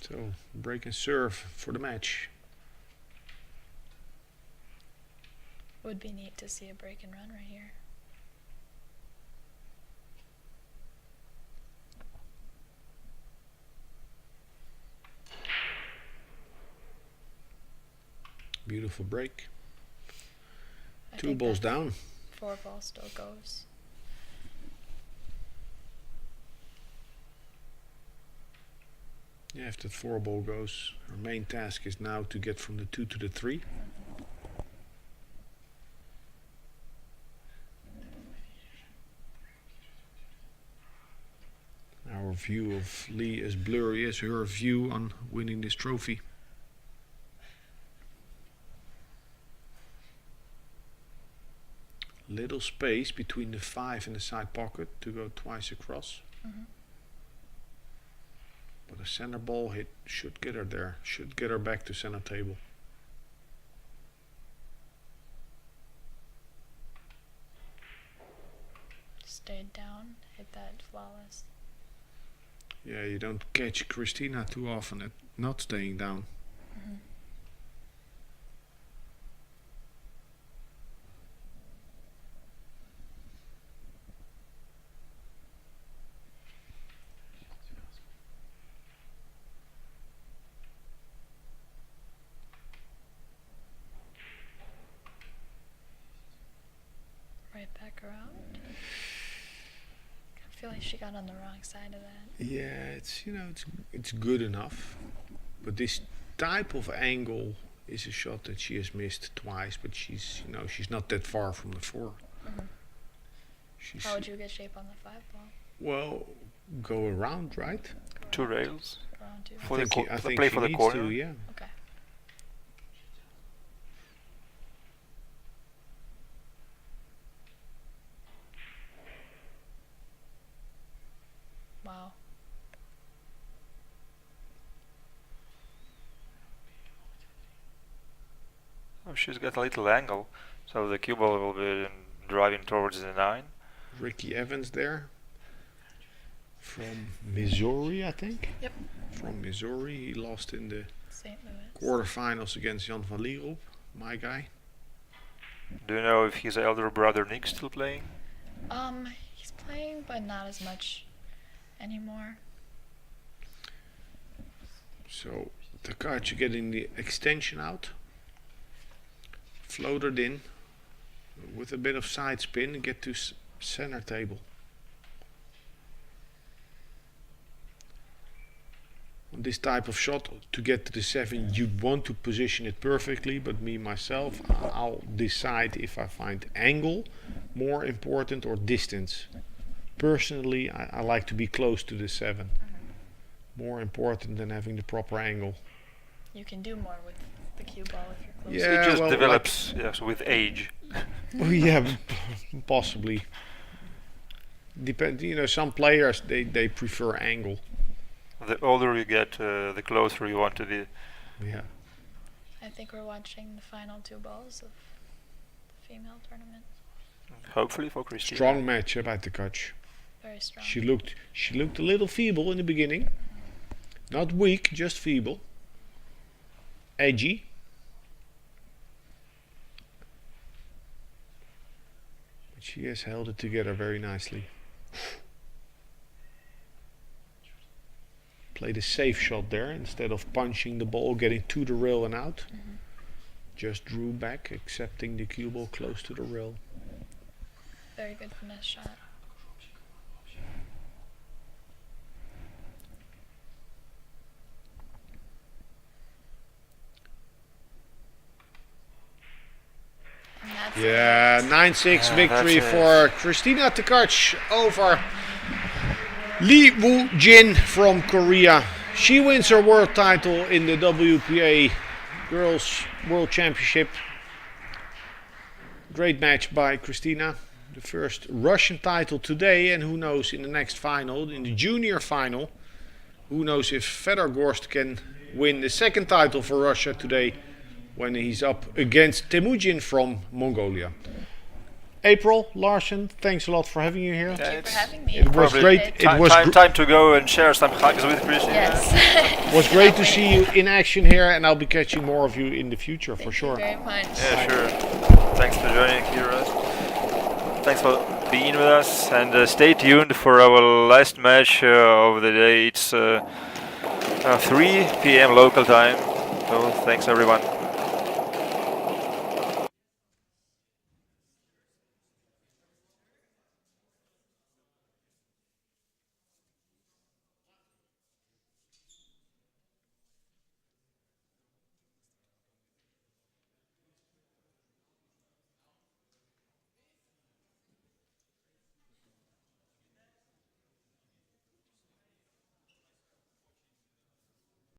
So break and serve for the match. Would be neat to see a break and run right here. Beautiful break. I Two think balls that down. 4 ball still goes. Yeah, if that 4 ball goes, our main task is now to get from the 2 to the 3. Our view of Lee is blurry as her view on winning this trophy. Little space between the 5 and the side pocket to go twice across. But a center ball hit should get her there, should get her back to center table. Stayed down, hit that flawless. Yeah, you don't catch Christina too often at not staying down. Right back around. I feel like she got on the wrong side of that. Yeah, it's good enough, but this type of angle is a shot that she has missed twice. But she's not that far from the 4. She's, How would you get shape on the 5 ball? well, go around, right? Go 2 around- rails. Around 2. For the I think play she for the needs corner. to, yeah. Okay. Wow. Oh, she's got a little angle, so the cue ball will be driving towards the 9. Ricky Evans there from Missouri, I think. Yep. From Missouri, he lost in the St. Louis. quarterfinals against Jan van Lierop, my guy. Do you know if his elder brother Nick's still playing? He's playing, but not as much anymore. So Tkach getting the extension out, floated in with a bit of side spin and get to center table. On this type of shot, to get to the 7, you want to position it perfectly, but myself, I'll decide if I find angle more important or distance. Personally, I like to be close to the 7. More important than having the proper angle. You can do more with the cue ball if you're close. Yeah, It just well, develops with age. Oh, yeah, possibly. Depend. Some players they prefer angle. The older you get, the closer you want to be. Yeah. I think we're watching the final 2 balls of the female tournament. Hopefully for Christina. Strong match by Tkach. Very strong. She looked a little feeble in the beginning. Not weak, just feeble. Edgy. But she has held it together very nicely. Played a safe shot there instead of punching the ball, getting to the rail and out. just drew back, accepting the cue ball close to the rail. Very good finesse shot. And that's Yeah, it. 9-6 Yeah, victory that's it. for Christina Tkach over Lee Woo Jin from Korea. She wins her world title in the WPA Girls World Championship. Great match by Christina. The first Russian title today, and who knows in the next final, in the junior final, who knows if Fedorgorst can win the second title for Russia today when he's up against Temujin from Mongolia. April Larsen, thanks a lot for having you here. Thank you for having me. It was Probably great. It was time to go and share some hugs with Christina. Yes. was great to see you in action here, and I'll be catching more of you in the future for Thank sure. you very much. Yeah, sure. Thanks for joining, Kira. Thanks for being with us, and stay tuned for our last match of the day. It's 3 p.m. local time. So thanks everyone.